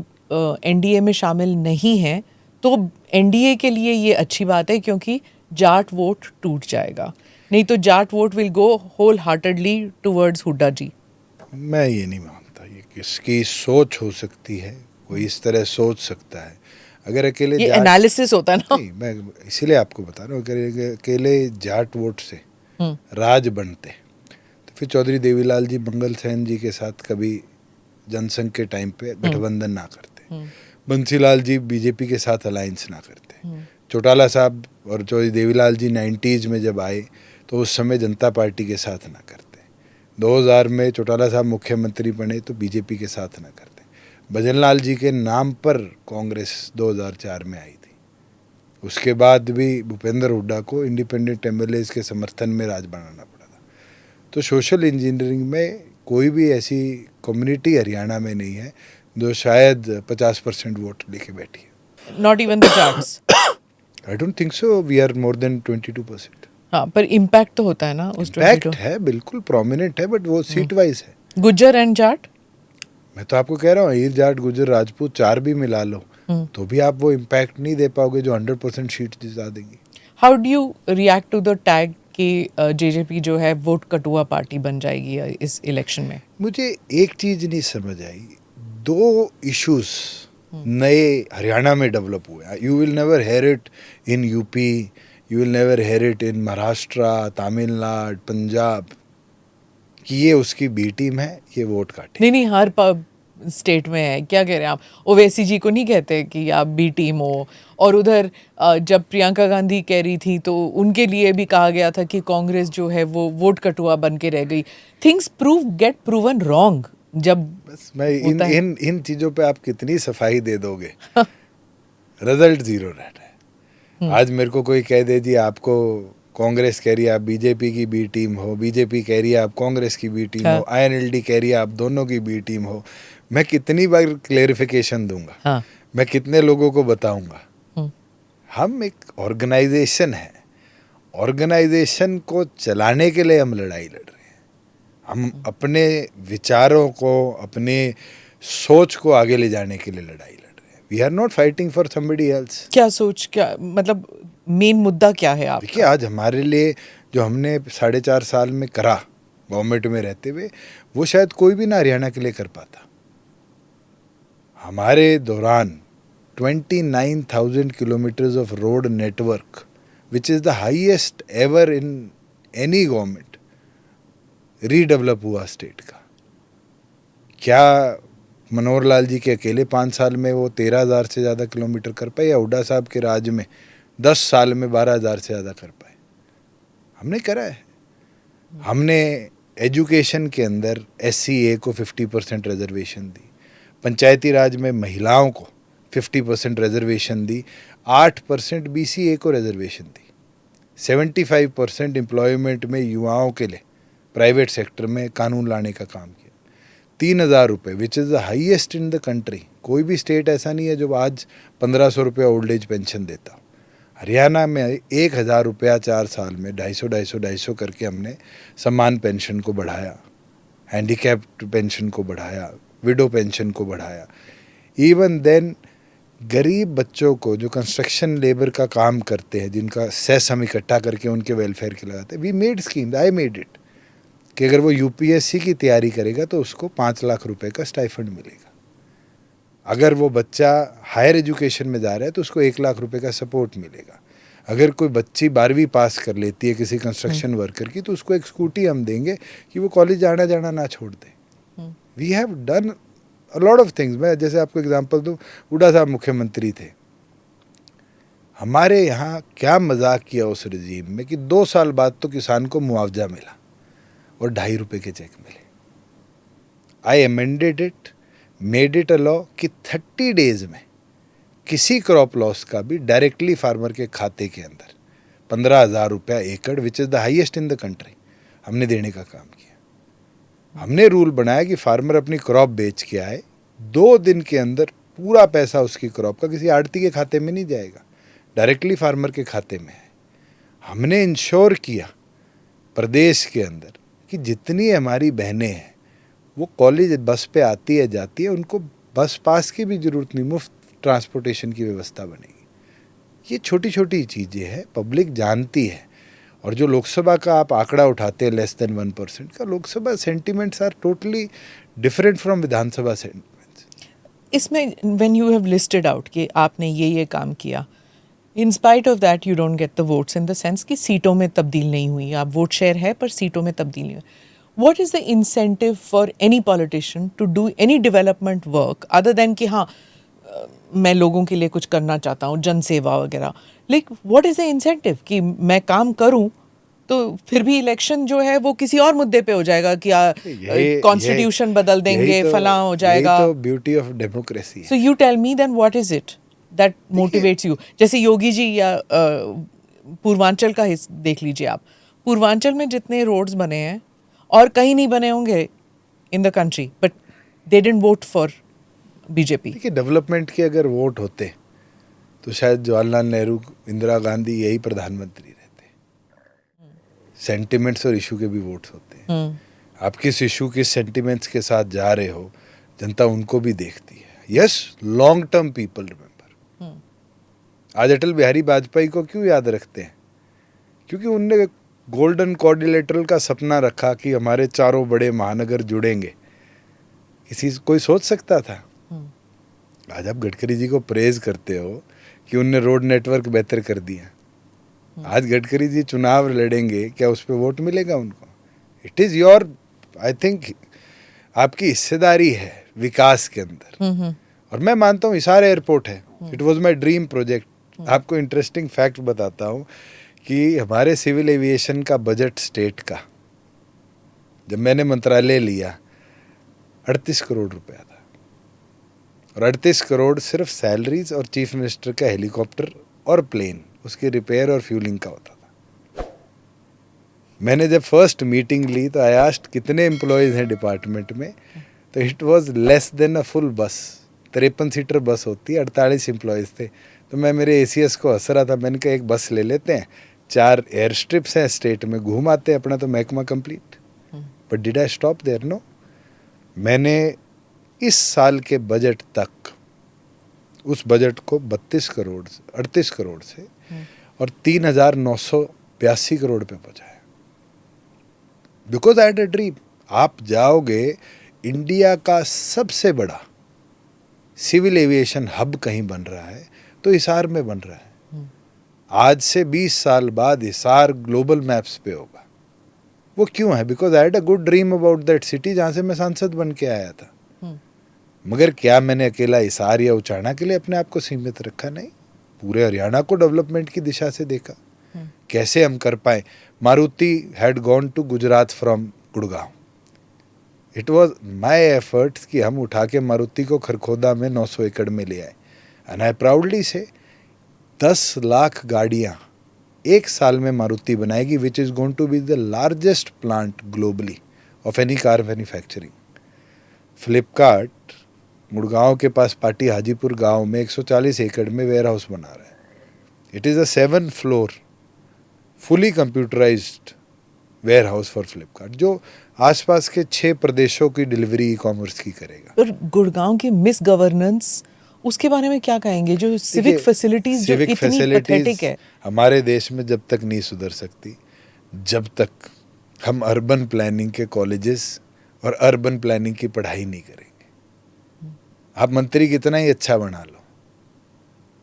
एनडीए में शामिल नहीं हैं तो एनडीए के लिए ये अच्छी बात है, क्योंकि जाट वोट टूट जाएगा, नहीं तो Jat vote will go wholeheartedly towards Hooda ji. मैं ये नहीं मानता। ये किसकी सोच हो सकती है, कोई इस तरह सोच सकता है। अगर अकेले ये एनालिसिस होता है ना। नहीं, मैं इसीलिए आपको बता रहा हूँ, अगर अकेले जाट वोट से राज बनते तो फिर चौधरी देवीलाल जी मंगल सेन जी के साथ कभी जनसंघ के टाइम पे गठबंधन ना करते, बंसीलाल जी बीजेपी के साथ अलायंस ना करते, चौटाला साहब और चौधरी देवीलाल जी 90s में जब आए तो उस समय जनता पार्टी के साथ ना करते, 2000 में चौटाला साहब मुख्यमंत्री बने तो बीजेपी के साथ ना करते, भजनलाल जी के नाम पर कांग्रेस 2004 में आई थी, उसके बाद भी भूपेंद्र हुड्डा को इंडिपेंडेंट एमएलएज के समर्थन में राज बनाना पड़ा था। तो सोशल इंजीनियरिंग में कोई भी ऐसी कम्युनिटी हरियाणा में नहीं है जो शायद 50% वोट लेके बैठी है। Not even the Jats? I don't think so. We are more than 22%। हाँ, पर इम्पैक्ट तो होता है ना उस 22। इम्पैक्ट है, बिल्कुल प्रोमिनेंट है, बट वो सीट वाइज है। गुज्जर एंड जाट? मैं तो आपको कह रहा हूँ, हीर जाट गुजर राजपूत 4 भी मिला लो तो भी आप वो इम्पैक्ट नहीं दे पाओगे जो 100% सीट जिता देंगी। How do you react to the tag कि जेजेपी जो है वोट कटुआ पार्टी बन जाएगी इस इलेक्शन में? मुझे एक चीज नहीं समझ आई, 2 इश्यूज नए हरियाणा में डेवलप हुए। You will never hear it in UP, you will never hear it in Maharashtra, Tamil Nadu, Punjab कि ये उसकी बी टीम है, ये वोट काटे। नहीं, हर स्टेट में है। क्या कह रहे हैं आप? ओवैसी जी को नहीं कहते कि आप बी टीम हो? और उधर जब प्रियंका गांधी कह रही थी तो उनके लिए भी कहा गया था कि कांग्रेस जो है वो वोट कटुआ बन के रह गई। थिंग्स गेट प्रूवन रॉन्ग जब बस मैं इन चीजों पे आप कितनी सफाई दे दोगे, रिजल्ट 0 रहता है। आज मेरे को कोई कह दे जी आपको कांग्रेस कह रही है आप बीजेपी की बी टीम हो, बीजेपी कह रही है आप कांग्रेस की बी टीम हो, आईएनएलडी कह रही है आप दोनों की बी टीम हो, मैं कितनी बार क्लेरिफिकेशन दूंगा? मैं कितने लोगों को बताऊंगा? हम एक ऑर्गेनाइजेशन है, ऑर्गेनाइजेशन को चलाने के लिए हम लड़ाई लड़ रहे हैं। हम अपने विचारों को, अपने सोच को आगे ले जाने के लिए लड़ाई लड़ रहे हैं। We are not fighting for somebody else. क्या सोच, क्या मतलब मेन मुद्दा क्या है आपका? देखिए, आज हमारे लिए जो हमने 4.5 साल में करा गवर्नमेंट में रहते हुए, वो शायद कोई भी ना हरियाणा के लिए कर पाता। हमारे दौरान 29,000 kilometres of road network, which is the highest ever in any government, redevelop हुआ स्टेट का। क्या मनोहर लाल जी के अकेले 5 साल में वो 13,000 से ज़्यादा किलोमीटर कर पाए, या हुड्डा साहब के राज में 10 साल में 12,000 से ज़्यादा कर पाए? हमने करा है। हमने एजुकेशन के अंदर SCA को 50% रिजर्वेशन दी, पंचायती राज में महिलाओं को 50% रिजर्वेशन दी, 8% BCA को रिजर्वेशन दी, 75% एम्प्लॉयमेंट में युवाओं के लिए प्राइवेट सेक्टर में कानून लाने का काम किया, 3,000 रुपये, which is the highest in the country, कोई भी स्टेट ऐसा नहीं है जो आज 1500 रुपया ओल्ड एज पेंशन देता। हरियाणा में 1000 रुपया 4 साल में 250 करके हमने सम्मान पेंशन को बढ़ाया, हैंडीकैप्ड पेंशन को बढ़ाया, विडो पेंशन को बढ़ाया। इवन देन गरीब बच्चों को जो कंस्ट्रक्शन लेबर का काम करते हैं, जिनका सेस हम इकट्ठा करके उनके वेलफेयर के लगाते हैं, we made scheme, I made it, कि अगर वो यूपीएससी की तैयारी करेगा तो उसको 5 लाख रुपए का स्टाइफंड मिलेगा। अगर वो बच्चा हायर एजुकेशन में जा रहा है तो उसको 1 लाख रुपए का सपोर्ट मिलेगा। अगर कोई बच्ची 12वीं पास कर लेती है किसी कंस्ट्रक्शन वर्कर की, तो उसको एक स्कूटी हम देंगे कि वो कॉलेज आना जाना ना छोड़ दे। We have done a lot of things. मैं जैसे आपको एग्जांपल दूं, हुड्डा साहब मुख्यमंत्री थे, हमारे यहाँ क्या मजाक किया उस रजीम में कि 2 साल बाद तो किसान को मुआवजा मिला और 2.5 रुपए के चेक मिले। I amended it, made it a law कि 30 डेज में किसी क्रॉप लॉस का भी डायरेक्टली फार्मर के खाते के अंदर 15,000 रुपया एकड़, which is the highest in the country, हमने देने का काम किया। हमने रूल बनाया कि फार्मर अपनी क्रॉप बेच के आए, 2 दिन के अंदर पूरा पैसा उसकी क्रॉप का किसी आड़ती के खाते में नहीं जाएगा, डायरेक्टली फार्मर के खाते में है। हमने इंश्योर किया प्रदेश के अंदर कि जितनी हमारी बहनें हैं वो कॉलेज बस पे आती है जाती है, उनको बस पास की भी ज़रूरत नहीं, मुफ्त ट्रांसपोर्टेशन की व्यवस्था बनेगी। ये छोटी छोटी चीज़ें हैं, पब्लिक जानती है। और जो लोकसभा का आप आंकड़ा उठाते हैं लेस देन 1% का, Lok Sabha sentiments are totally different from Vidhan Sabha sentiments. इसमें when you have listed out कि आपने ये काम किया, in spite of that you don't get the votes, in the sense कि सीटों में तब्दील नहीं हुई, आप वोट शेयर है पर सीटों में तब्दील नहीं हुई। What is the incentive for any politician to do any development work other than कि हाँ मैं लोगों के लिए कुछ करना चाहता हूँ, जन सेवा वगैरह, लेकिन what is the incentive कि मैं काम करूँ तो फिर भी इलेक्शन जो है वो किसी और मुद्दे पे हो जाएगा कि कॉन्स्टिट्यूशन बदल देंगे, फलां हो जाएगा। यही तो ब्यूटी ऑफ डेमोक्रेसी है। So you tell me then what is it that motivates you? जैसे योगी जी या पूर्वांचल का देख लीजिए आप, पूर्वांचल में जितने रोड्स बने हैं और कहीं नहीं बने होंगे in the country, but they didn't vote for BJP. देखिए, डेवलपमेंट के अगर वोट होते तो शायद जवाहरलाल नेहरू, इंदिरा गांधी यही प्रधानमंत्री रहते। सेंटिमेंट्स और इशू के भी वोट्स होते हैं। आप किस इशू किस सेंटिमेंट्स के साथ जा रहे हो, जनता उनको भी देखती है। Yes, long term people remember. आज अटल बिहारी वाजपेयी को क्यों याद रखते हैं? क्योंकि उनने गोल्डन क्वाड्रिलेटरल का सपना रखा कि हमारे चारों बड़े महानगर जुड़ेंगे। कोई सोच सकता था? आज आप गडकरी जी को प्रेज करते हो कि उनने रोड नेटवर्क बेहतर कर दिया। आज गडकरी जी चुनाव लड़ेंगे, क्या उस पर वोट मिलेगा उनको? It is your, I think आपकी हिस्सेदारी है विकास के अंदर। और मैं मानता हूँ हिसार एयरपोर्ट है, it was my dream project. आपको इंटरेस्टिंग फैक्ट बताता हूँ कि हमारे सिविल एविएशन का बजट स्टेट का, जब मैंने मंत्रालय लिया, 38 करोड़ रुपया था। और 38 करोड़ सिर्फ सैलरीज और चीफ मिनिस्टर का हेलीकॉप्टर और प्लेन, उसके रिपेयर और फ्यूलिंग का होता था। मैंने जब फर्स्ट मीटिंग ली तो आई आस्क्ड कितने एम्प्लॉयज़ हैं डिपार्टमेंट में, तो it was less than a full बस। 53 सीटर बस होती है, 48 एम्प्लॉयज़ थे। तो मैं मेरे एसीएस को हंस रहा था, मैंने कहा एक बस ले लेते हैं, 4 एयर स्ट्रिप्स हैं स्टेट में, घूम आते हैं, अपना तो महकमा complete. But did I stop there? No. मैंने इस साल के बजट तक उस बजट को 38 करोड़ से और 3,982 करोड़ पे पहुंचाया। Because I had a dream. आप जाओगे, इंडिया का सबसे बड़ा सिविल एविएशन हब कहीं बन रहा है तो हिसार में बन रहा है। आज से 20 साल बाद हिसार ग्लोबल मैप्स पे होगा। वो क्यों है? Because I had a good dream about that city, जहाँ से मैं सांसद बन के आया था। मगर क्या मैंने अकेला हिसार या उचाना के लिए अपने आप को सीमित रखा? नहीं, पूरे हरियाणा को डेवलपमेंट की दिशा से देखा। कैसे हम कर पाए? Maruti had gone to Gujarat from Gurgaon. It was my efforts कि हम उठा के मारुति को खरखोदा में 900 एकड़ में ले आए। एंड आई प्राउडली से 10 लाख गाड़ियाँ एक साल में मारुति बनाएगी, which is going to be the largest plant globally of any car manufacturing. Flipkart Gurgaon के पास पाटी हाजीपुर गांव में 140 एकड़ में वेयर हाउस बना रहा है. It is a 7 floor fully computerised warehouse for Flipkart, जो आसपास के 6 प्रदेशों की डिलीवरी ई कॉमर्स की करेगा. और गुड़गांव की मिस गवर्नेंस, उसके बारे में क्या कहेंगे? जो सिविक फैसिलिटीज जो इतनी पैथेटिक है. हमारे देश में जब तक नहीं सुधर सकती, जब तक हम अर्बन प्लानिंग के कॉलेजेस और अर्बन प्लानिंग की पढ़ाई नहीं करेंगे. आप मंत्री कितना ही अच्छा बना लो,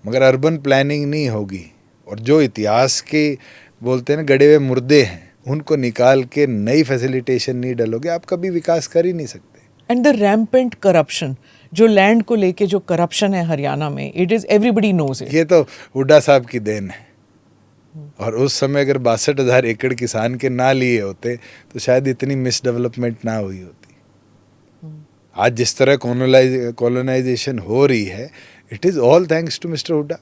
मगर अर्बन प्लानिंग नहीं होगी और जो इतिहास के बोलते हैं ना गड़े हुए मुर्दे हैं, उनको निकाल के नई फैसिलिटेशन नहीं डालोगे, आप कभी विकास कर ही नहीं सकते. एंड द रैम्पेंट करप्शन, जो लैंड को लेके जो करप्शन है हरियाणा में, it is everybody knows it. ये तो हुड्डा साहब की देन है. और उस समय अगर 62,000 एकड़ किसान के ना लिए होते तो शायद इतनी मिस डेवलपमेंट ना हुई होती. आज जिस तरह कॉलोनाइजेशन हो रही है, it is all thanks to mister Hooda.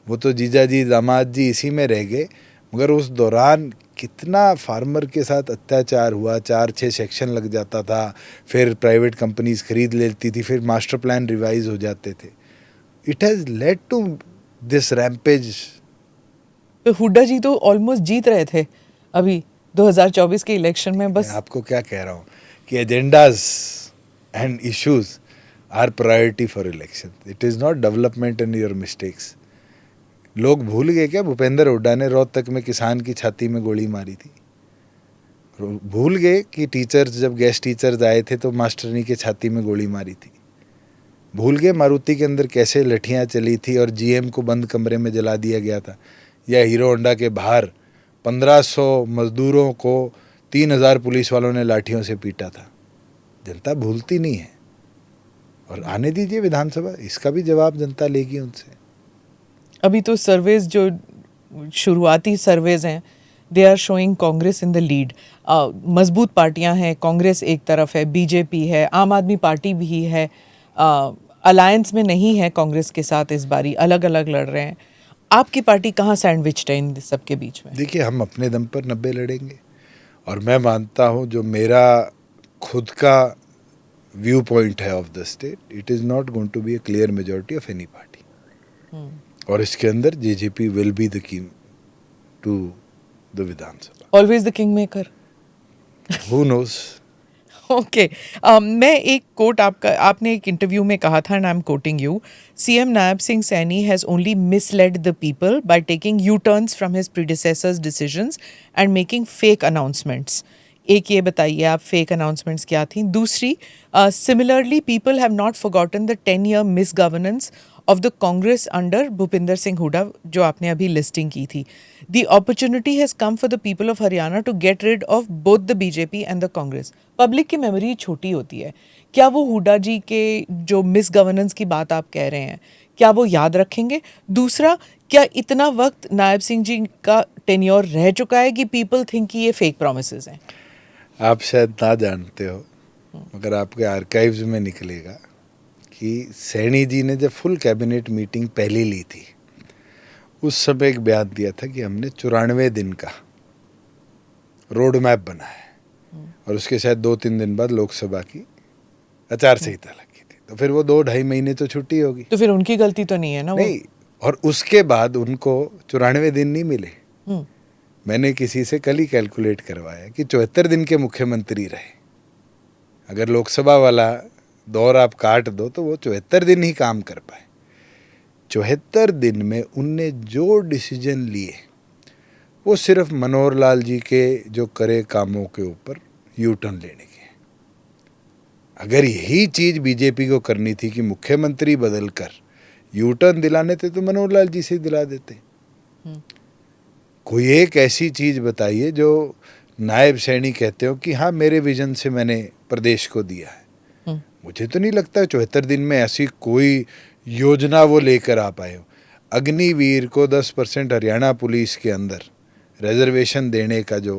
वो तो जीजा जी दामाद जी इसी में रह गए, मगर उस दौरान कितना फार्मर के साथ अत्याचार हुआ. 4-6 सेक्शन लग जाता था, फिर प्राइवेट कंपनीज खरीद लेती थी, फिर मास्टर प्लान रिवाइज हो जाते थे. It has led to this rampage. तो हुड्डा जी तो ऑलमोस्ट जीत रहे थे अभी 2024 के इलेक्शन में. बस मैं आपको क्या कह रहा हूँ कि agendas and issues are priority for election. It is not development and your mistakes. लोग भूल गए क्या भूपेंद्र हुड्डा ने रोहतक में किसान की छाती में गोली मारी थी? भूल गए कि टीचर्स जब गेस्ट टीचर्स आए थे तो मास्टरनी के छाती में गोली मारी थी? भूल गए मारुति के अंदर कैसे लठियाँ चली थी और जीएम को बंद कमरे में जला दिया गया था? या हीरो होंडा के बाहर 1500 मजदूरों को 3000 पुलिस वालों ने लाठियों से पीटा था? जनता भूलती नहीं है. और आने दीजिए विधानसभा, इसका भी जवाब जनता लेगी उनसे. अभी तो सर्वेज जो शुरुआती सर्वेज हैं, they are showing Congress in the lead. मजबूत पार्टियां हैं, कांग्रेस एक तरफ है, बीजेपी है, आम आदमी पार्टी भी है. अलायंस में नहीं है कांग्रेस के साथ इस बारी, अलग अलग लड़ रहे हैं. आपकी पार्टी कहाँ सैंडविच्ड है इन सबके बीच में? देखिए, हम अपने दम पर 90 लड़ेंगे और मैं मानता हूँ जो मेरा खुद का व्यू पॉइंट है of the state, it is not going to be a clear majority of any party. और इसके अंदर JJP will be the king to the Vidhan Sabha. Always the king maker. Who knows. Okay. मैं एक quote आपने एक interview में कहा था, and I am quoting you, CM Nayab Singh Saini has only misled the people by taking U turns from his predecessors decisions and making fake announcements. एक ये बताइए आप, फेक अनाउंसमेंट्स क्या थी? दूसरी, similarly people have not forgotten the 10-year miss governance of the Congress under Bhupinder Singh Hooda, जो आपने अभी लिस्टिंग की थी. The opportunity has come for the people of Haryana to get rid of both the BJP and the Congress. Public की memory छोटी होती है. क्या वो हुडा जी के जो मिस गवर्नेंस की बात आप कह रहे हैं, क्या वो याद रखेंगे? दूसरा, क्या इतना वक्त नायब सिंह जी का टेन्योर रह चुका है कि पीपल थिंक कि ये फेक प्रोमिसेस हैं? आप शायद ना जानते हो, मगर आपके आर्काइव्स में निकलेगा कि सैनी जी ने जब फुल कैबिनेट मीटिंग पहली ली थी, उस समय एक बयान दिया था कि हमने 94 दिन का रोड मैप बना है. और उसके शायद 2-3 दिन बाद लोकसभा की आचार संहिता लगी थी, तो फिर वो 2-2.5 महीने तो छुट्टी होगी. तो फिर उनकी गलती तो नहीं है ना? नहीं. और उसके बाद उनको 94 दिन नहीं मिले. मैंने किसी से कल ही कैलकुलेट करवाया कि 74 दिन के मुख्यमंत्री रहे. अगर लोकसभा वाला दौर आप काट दो तो वो 74 दिन ही काम कर पाए. 74 दिन में उनने जो डिसीजन लिए वो सिर्फ मनोहर लाल जी के जो करे कामों के ऊपर यू टर्न लेने के. अगर यही चीज़ बीजेपी को करनी थी कि मुख्यमंत्री बदल कर यू टर्न दिलाने थे, तो मनोहर लाल जी से दिला देते. कोई एक ऐसी चीज़ बताइए जो नायब सैनी कहते हो कि हाँ मेरे विजन से मैंने प्रदेश को दिया है. मुझे तो नहीं लगता 74 दिन में ऐसी कोई योजना वो लेकर आ पाए हो. अग्निवीर को 10% हरियाणा पुलिस के अंदर रिजर्वेशन देने का जो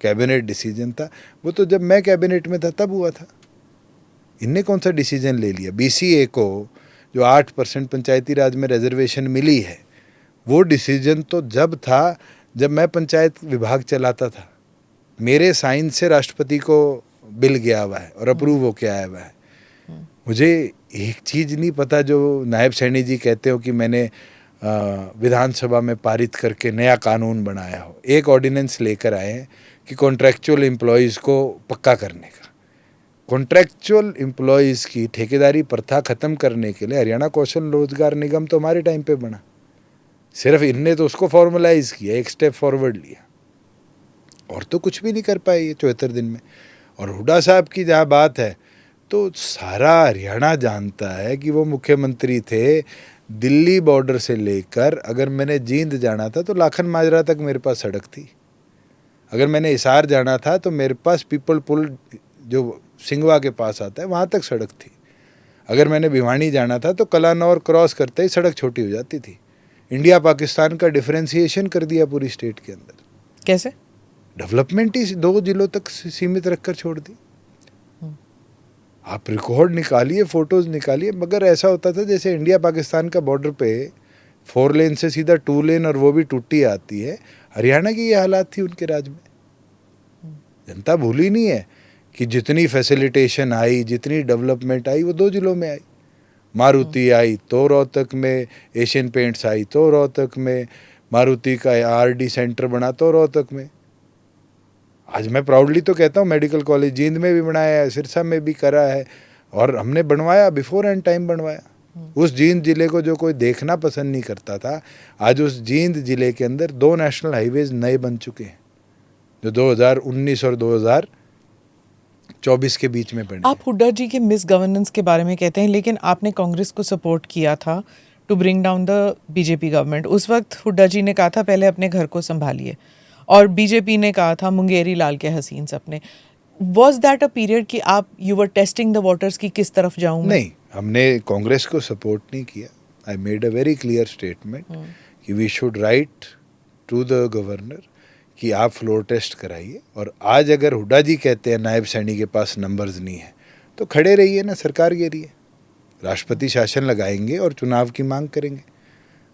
कैबिनेट डिसीजन था, वो तो जब मैं कैबिनेट में था तब हुआ था. इनने कौन सा डिसीजन ले लिया? बीसीए को जो 8% पंचायती राज में रिजर्वेशन मिली है, वो डिसीजन तो जब था जब मैं पंचायत विभाग चलाता था. मेरे साइन से राष्ट्रपति को बिल गया हुआ है और अप्रूव होके आया हुआ है. मुझे एक चीज़ नहीं पता जो नायब सैनी जी कहते हो कि मैंने विधानसभा में पारित करके नया कानून बनाया हो। एक ऑर्डिनेंस लेकर आए हैं कि कॉन्ट्रैक्चुअल एम्प्लॉयज़ को पक्का करने का। कॉन्ट्रैक्चुअल एम्प्लॉयज़ की ठेकेदारी प्रथा ख़त्म करने के लिए हरियाणा कौशल रोजगार निगम तो हमारे टाइम पे बना। सिर्फ इनने तो उसको फॉर्मलाइज किया, एक स्टेप फॉरवर्ड लिया, और तो कुछ भी नहीं कर पाए ये 74 दिन में। और हुड्डा साहब की जहाँ बात है तो सारा हरियाणा जानता है कि वो मुख्यमंत्री थे। दिल्ली बॉर्डर से लेकर अगर मैंने जींद जाना था तो लाखन माजरा तक मेरे पास सड़क थी। अगर मैंने हिसार जाना था तो मेरे पास पीपल पुल जो सिंगवा के पास आता है वहाँ तक सड़क थी। अगर मैंने भिवानी जाना था तो कलानौर क्रॉस करते ही सड़क छोटी हो जाती थी। इंडिया पाकिस्तान का डिफरेंशिएशन कर दिया पूरी स्टेट के अंदर। कैसे? डेवलपमेंट ही 2 जिलों तक सीमित रखकर छोड़ दी। आप रिकॉर्ड निकालिए, फोटोज निकालिए, मगर ऐसा होता था जैसे इंडिया पाकिस्तान का बॉर्डर पे 4 लेन से सीधा 2 लेन और वो भी टूटी आती है। हरियाणा की ये हालात थी उनके राज में। जनता भूली नहीं है कि जितनी फैसिलिटेशन आई, जितनी डेवलपमेंट आई, वो 2 जिलों में आई। मारुति आई तो रोहतक में, एशियन पेंट्स आई तो रोहतक में, मारुति का आरडी सेंटर बना तो रोहतक में। आज मैं प्राउडली तो कहता हूँ मेडिकल कॉलेज जींद में भी बनाया है, सिरसा में भी करा है, और हमने बनवाया, बिफोर एंड टाइम बनवाया। उस जींद जिले को जो कोई देखना पसंद नहीं करता था, आज उस जींद जिले के अंदर 2 नेशनल हाईवेज नए बन चुके हैं जो 2019 और 2024 के बीच में बने। आप हुड्डा जी के मिस गवर्नेंस के बारे में कहते हैं, लेकिन आपने कांग्रेस को सपोर्ट किया था to bring down the BJP government. उस वक्त हुड्डा जी ने कहा था पहले अपने घर को संभालिए, और बीजेपी ने कहा था मुंगेरी लाल के हसीन सपने। वॉज दैट अ पीरियड कि आप you were testing the waters की किस तरफ जाऊं? नहीं, हमने कांग्रेस को सपोर्ट नहीं किया। I made a very clear statement कि we should write to the governor कि आप फ्लोर टेस्ट कराइए। और आज अगर हुड्डा जी कहते हैं नायब सैनी के पास नंबर्स नहीं है तो खड़े रहिए ना, सरकार गिरी है, राष्ट्रपति शासन लगाएंगे और चुनाव की मांग करेंगे।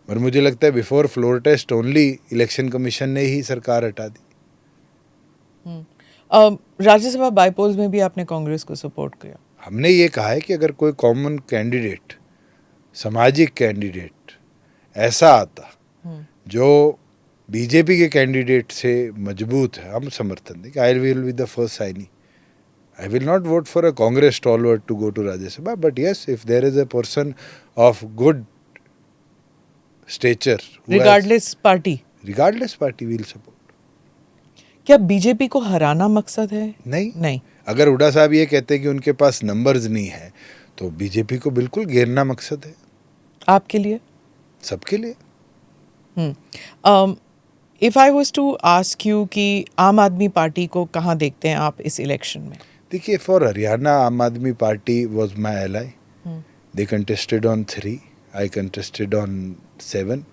और मुझे लगता है before floor test only election commission ने ही सरकार हटा दी। राज्यसभा बाईपोल्स में भी आपने कांग्रेस को सपोर्ट किया। हमने ये कहा है कि अगर कोई कॉमन कैंडिडेट, सामाजिक कैंडिडेट ऐसा आता जो बीजेपी के कैंडिडेट से मजबूत है, हम समर्थन देंगे। I will be the first signee. I will not vote for a Congress stalwart to go to Rajya Sabha, but yes, if there is a person of good stature, regardless party, we'll support. क्या BJP को हराना मकसद है? नहीं। अगर हुड्डा साहब ये कहते हैं कि उनके पास नंबर्स नहीं है तो बीजेपी को बिल्कुल घेरना मकसद है। आपके लिए? सबके लिए। If I was to ask you कि आम आदमी पार्टी को कहाँ देखते हैं आप इस इलेक्शन में? देखिए, फॉर हरियाणा आम आदमी party was my ally. They contested on 3, I contested on 7।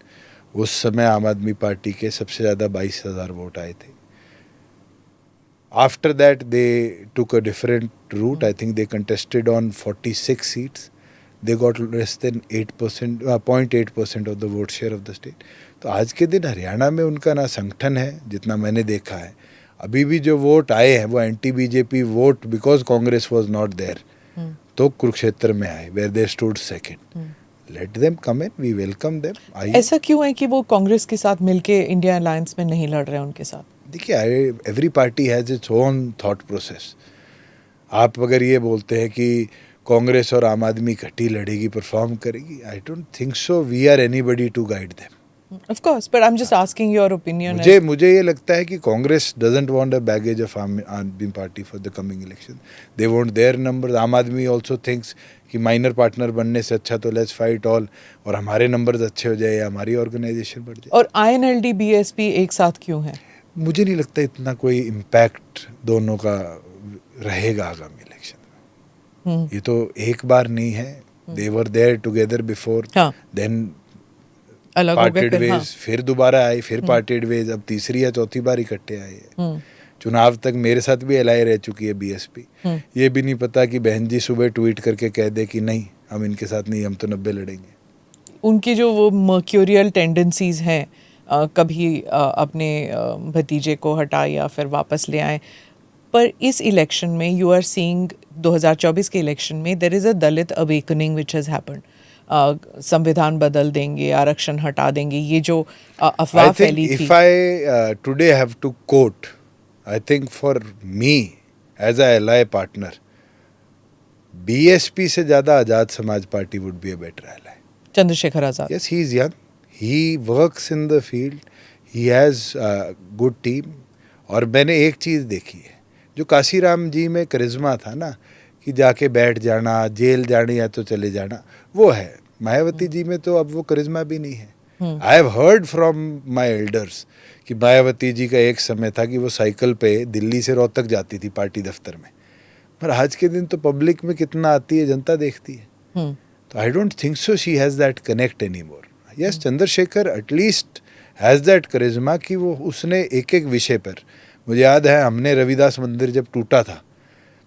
उस समय आम आदमी पार्टी के सबसे ज़्यादा 22,000 वोट आए थे। After that, they took a different route. I think they contested on 46 seats. They got less than 8%, 0.8% of the vote share of the state. तो आज के दिन हरियाणा में उनका ना संगठन है जितना मैंने देखा है। अभी भी जो वोट आए हैं वो anti BJP vote, because Congress was not there, तो कुरुक्षेत्र में आए, where they stood second. Let them come in, we welcome them. ऐसा क्यों है कि वो कांग्रेस के साथ मिलके इंडिया अलायंस में नहीं लड़ रहे हैं उनके साथ? देखिए, every party has its own thought process. आप अगर ये बोलते हैं कि कांग्रेस और आम आदमी इकट्ठी लड़ेगी, परफॉर्म करेगी, I don't think so. We are anybody to guide them. Of course, but I'm just asking your opinion. मुझे ये लगता है कि Congress doesn't want a baggage of आम आदमी party for the coming election. They want their numbers. आम आदमी also thinks कि माइनर पार्टनर बनने से अच्छा तो लेट्स फाइट ऑल, और हमारे नंबर्स अच्छे हो जाए, हमारी ऑर्गेनाइजेशन बढ़ जाए। और INLD BSP एक साथ क्यों है? मुझे नहीं लगता इतना कोई इम्पैक्ट दोनों का रहेगा आगामी इलेक्शन में। ये तो एक बार नहीं है। They were there together before, then अलग पार्टेड वेज, फिर दोबारा आए, फिर पार्टेड वेज, अब तीसरी या चौथी बार इकट्ठे आए हैं। चुनाव तक मेरे साथ भी एलाई रह चुकी है बीएसपी। ये भी नहीं पता कि बहन जी सुबह ट्वीट करके कह दे कि नहीं, हम इनके साथ नहीं, हम तो 90 लड़ेंगे। उनकी जो वो मर्क्यूरियल टेंडेंसीज हैं, कभी अपने भतीजे को हटाए या फिर वापस ले आए, पर इस इलेक्शन में यू आर सीइंग 2024 के इलेक्शन में there is a Dalit awakening which has happened. संविधान बदल देंगे, आरक्षण हटा देंगे, ये जो अफवाह I think फैली थी. if I today have to quote, I think for me as a ally partner, BSP से ज़्यादा आज़ाद समाज party would be a better ally. Chandrashekhar Azad. Yes, he is young. He works in the field. He has a good team. और मैंने एक चीज़ देखी है, जो काशीराम जी में करिश्मा था ना, कि जाके बैठ जाना, जेल जाने या तो चले जाना, वो है. मायावती जी में तो अब वो करिश्मा भी नहीं है. I have heard from my elders कि मायावती जी का एक समय था कि वो साइकिल पे दिल्ली से रोहतक जाती थी पार्टी दफ्तर में, पर आज के दिन तो पब्लिक में कितना आती है, जनता देखती है. तो I don't think so she has that connect any more. Yes, Chandrashekhar at least has that charisma कि वो उसने एक एक विषय पर, मुझे याद है हमने रविदास मंदिर जब टूटा था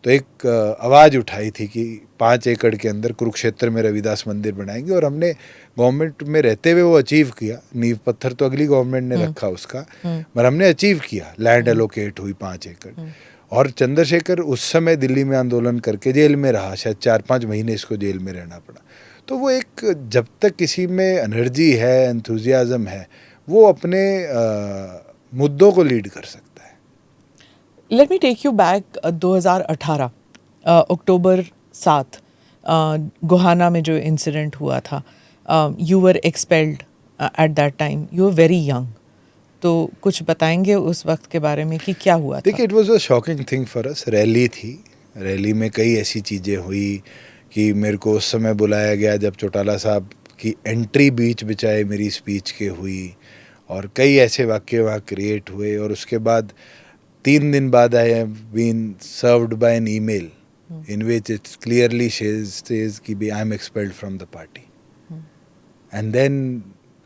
तो एक आवाज़ उठाई थी कि 5 एकड़ के अंदर कुरुक्षेत्र में रविदास मंदिर बनाएंगे, और हमने गवर्नमेंट में रहते हुए वो अचीव किया. नींव पत्थर तो अगली गवर्नमेंट ने रखा उसका, पर हमने अचीव किया. लैंड एलोकेट हुई 5 एकड़. और चंद्रशेखर उस समय दिल्ली में आंदोलन करके जेल में रहा, शायद 4-5 महीने इसको जेल में रहना पड़ा. तो वो एक, जब तक किसी में एनर्जी है, एंथुजियाज्म है, वो अपने मुद्दों को लीड कर सकता है. Let me take you back 2018 October 7 Gohana में जो इंसिडेंट हुआ था. You were expelled at that time, you were very young. तो कुछ बताएंगे उस वक्त के बारे में कि क्या हुआ था? देखिए, it was a shocking thing for us. Rally थी, रैली में कई ऐसी चीज़ें हुई कि मेरे को उस समय बुलाया गया जब चौटाला साहब की एंट्री बीच बिचाए मेरी स्पीच के हुई, और कई ऐसे वाक्य वहाँ क्रिएट हुए. और उसके बाद 3 दिन बाद I have been served by an email in which it clearly says कि I am expelled from the party. And then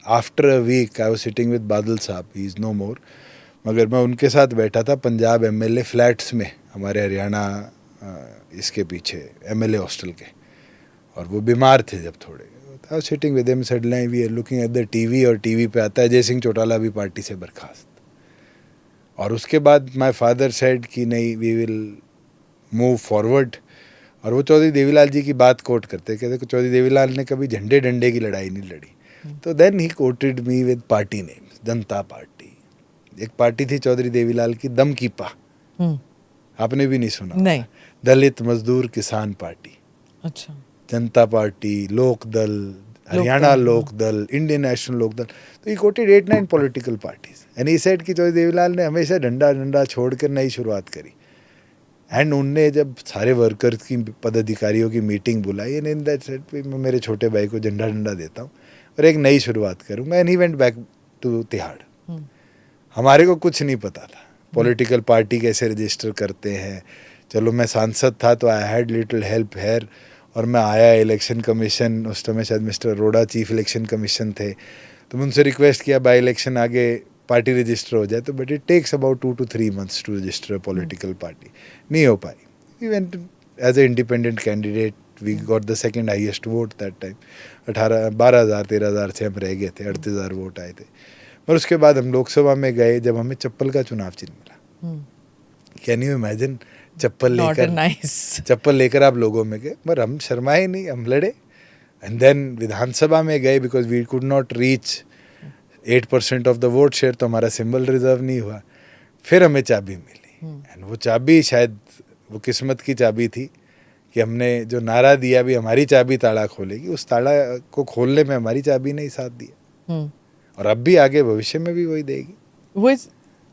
after a week I was sitting with बादल साहब, he is no more, मगर मैं उनके साथ बैठा था Punjab MLA flats में, हमारे हरियाणा इसके पीछे MLA हॉस्टल के, और वो बीमार थे जब थोड़े. I was sitting with him, suddenly we are looking at the TV, और टीवी पे आता है जय सिंह चौटाला भी पार्टी से बर्खास्त. और उसके बाद माय फादर सेड कि नहीं, वी विल मूव फॉरवर्ड. और वो चौधरी देवीलाल जी की बात कोट करते, कहते चौधरी देवीलाल ने कभी झंडे डंडे की लड़ाई नहीं लड़ी. तो then he quoted me with party names. Janata party, एक पार्टी थी चौधरी देवीलाल की, दम की पा, आपने भी नहीं सुना? नहीं. दलित मजदूर किसान पार्टी, अच्छा. जनता पार्टी, लोक दल, हरियाणा लोक दल, इंडियन नेशनल लोक दल. तो ही coated 8-9 political parties and he said कि चौधरी देवीलाल ने हमेशा डंडा छोड़कर नई शुरुआत करी. एंड उनने जब सारे वर्कर्स की, पदाधिकारियों की मीटिंग बुलाई, एंड इन दैट सेड मैं मेरे छोटे भाई को झंडा देता हूँ और एक नई शुरुआत करूँगा. And he went back to Tihar. हमारे को कुछ नहीं पता था पॉलिटिकल पार्टी कैसे रजिस्टर करते हैं. चलो, मैं सांसद था तो I had little help here, और मैं आया इलेक्शन कमीशन, उस समय शायद mister Arora chief election commission थे, तो मैं उनसे रिक्वेस्ट किया बाई इलेक्शन आगे पार्टी रजिस्टर हो जाए. तो but it takes about 2 to 3 months to register a political party. नहीं हो पाई. We went as a independent candidate, we got the second highest vote that time. 12,000-13,000 से हम रह गए थे, 38,000 वोट आए थे. पर उसके बाद हम लोकसभा में गए जब हमें चप्पल का चुनाव चिन्ह मिला. कैन यू इमेजिन, चप्पल लेकर आप लोगों में गए, पर हम शर्माए नहीं, हम लड़े. एंड देन विधानसभा में गए because we could not reach 8% of the vote share, तो हमारा सिंबल रिजर्व नहीं हुआ. फिर हमें चाबी मिली, एंड वो चाबी शायद वो किस्मत की चाबी थी कि हमने जो नारा दिया भी हमारी चाबी ताला खोलेगी, उस ताला को खोलने में हमारी चाबी ने ही साथ दिया. और अब भी आगे भविष्य में भी वही देगी.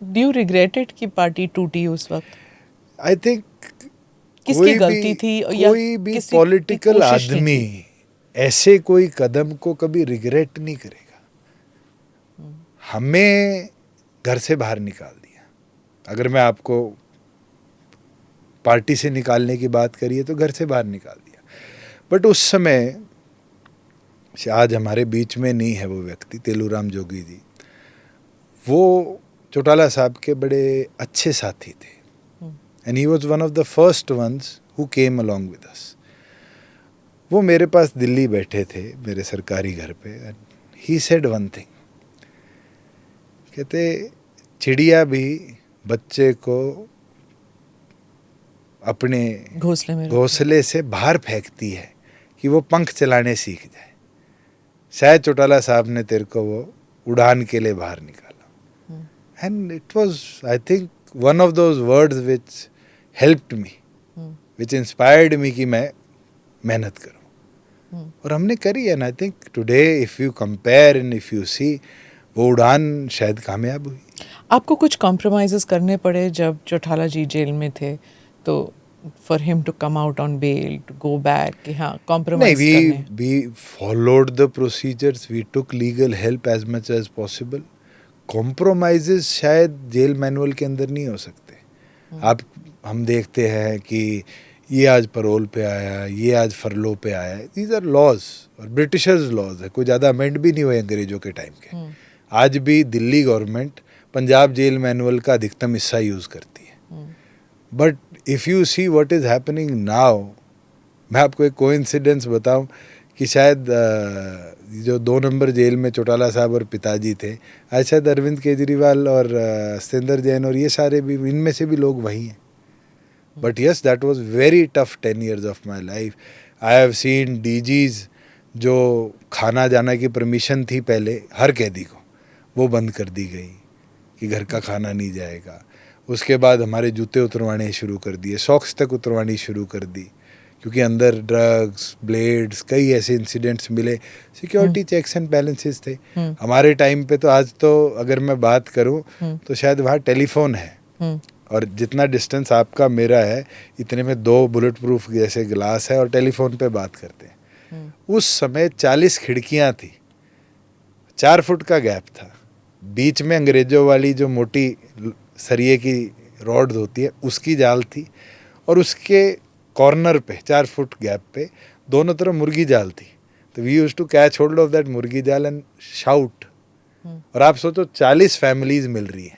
डू यू रिग्रेट इट कि पार्टी टूटी उस वक्त? आई थिंक किसकी गलती थी? कोई भी पॉलिटिकल आदमी ऐसे कोई कदम को कभी रिग्रेट नहीं करेगा. हमें घर से बाहर निकाल दिया. अगर मैं आपको पार्टी से निकालने की बात करिए तो घर से बाहर निकाल दिया. बट उस समय, आज हमारे बीच में नहीं है वो व्यक्ति, तेलूराम जोगी जी, वो चौटाला साहब के बड़े अच्छे साथी थे. And he was one of the first ones who came along with us. वो मेरे पास दिल्ली बैठे थे मेरे सरकारी घर पे. And he said one thing, कहते चिड़िया भी बच्चे को अपने घोंसले घोंसले से बाहर फेंकती है कि वो पंख चलाने सीख जाए। शायद चौटाला साहब ने तेरे को वो उड़ान के लिए बाहर निकाला। And it was I think one of those words which helped me, which inspired me कि मैं मेहनत करूं। और हमने करी। And I think today if you compare and if you see, वो उड़ान शायद कामयाब हुई। आपको कुछ कॉम्प्रोमाइजेस करने पड़े जब चौटाला जी जेल में थे, तो for him to come out on bail, to go back, कि हाँ नहीं, कॉम्प्रोमाइज करने? We followed the procedures, we took legal help as much as possible. Compromises शायद जेल मैनुअल के अंदर नहीं हो सकते। आप हम देखते हैं कि ये आज पैरोल पे आया, ये आज फरलो पे आया, दीज आर लॉज और ब्रिटिशर्स लॉज है, कोई ज़्यादा अमेंड भी नहीं हुए अंग्रेजों के टाइम के। आज भी Delhi government Punjab jail manual का अधिकतम हिस्सा यूज़ करती है। But if you see what is happening now, मैं आपको एक कोइंसिडेंस बताऊं कि शायद जो 2 नंबर जेल में चौटाला साहब और पिताजी थे, आज शायद अरविंद केजरीवाल और सतेंद्र जैन और ये सारे भी, इनमें से भी लोग वही हैं। But yes, that was very tough 10 years of my life. I have seen disease जो खाना जाना की परमिशन थी पहले हर कैदी को, वो बंद कर दी गई कि घर का खाना नहीं जाएगा। उसके बाद हमारे जूते उतरवाने शुरू कर दिए, सॉक्स तक उतरवानी शुरू कर दी, क्योंकि अंदर ड्रग्स, ब्लेड्स, कई ऐसे इंसिडेंट्स मिले। सिक्योरिटी चेक्स एंड बैलेंसेस थे हमारे टाइम पे। तो आज तो अगर मैं बात करूं तो शायद वहाँ टेलीफोन है, और जितना डिस्टेंस आपका मेरा है इतने में 2 बुलेट प्रूफ जैसे गिलास है और टेलीफोन पे बात करते हैं। उस समय 40 खिड़कियाँ थी, 4 फुट का गैप था, बीच में अंग्रेजों वाली जो मोटी सरिये की रॉड्स होती है उसकी जाल थी, और उसके कॉर्नर पे 4 फुट गैप पे दोनों तरफ मुर्गी जाल थी। तो we used to catch hold of that मुर्गी जाल एंड शाउट। और आप सोचो 40 फैमिलीज मिल रही है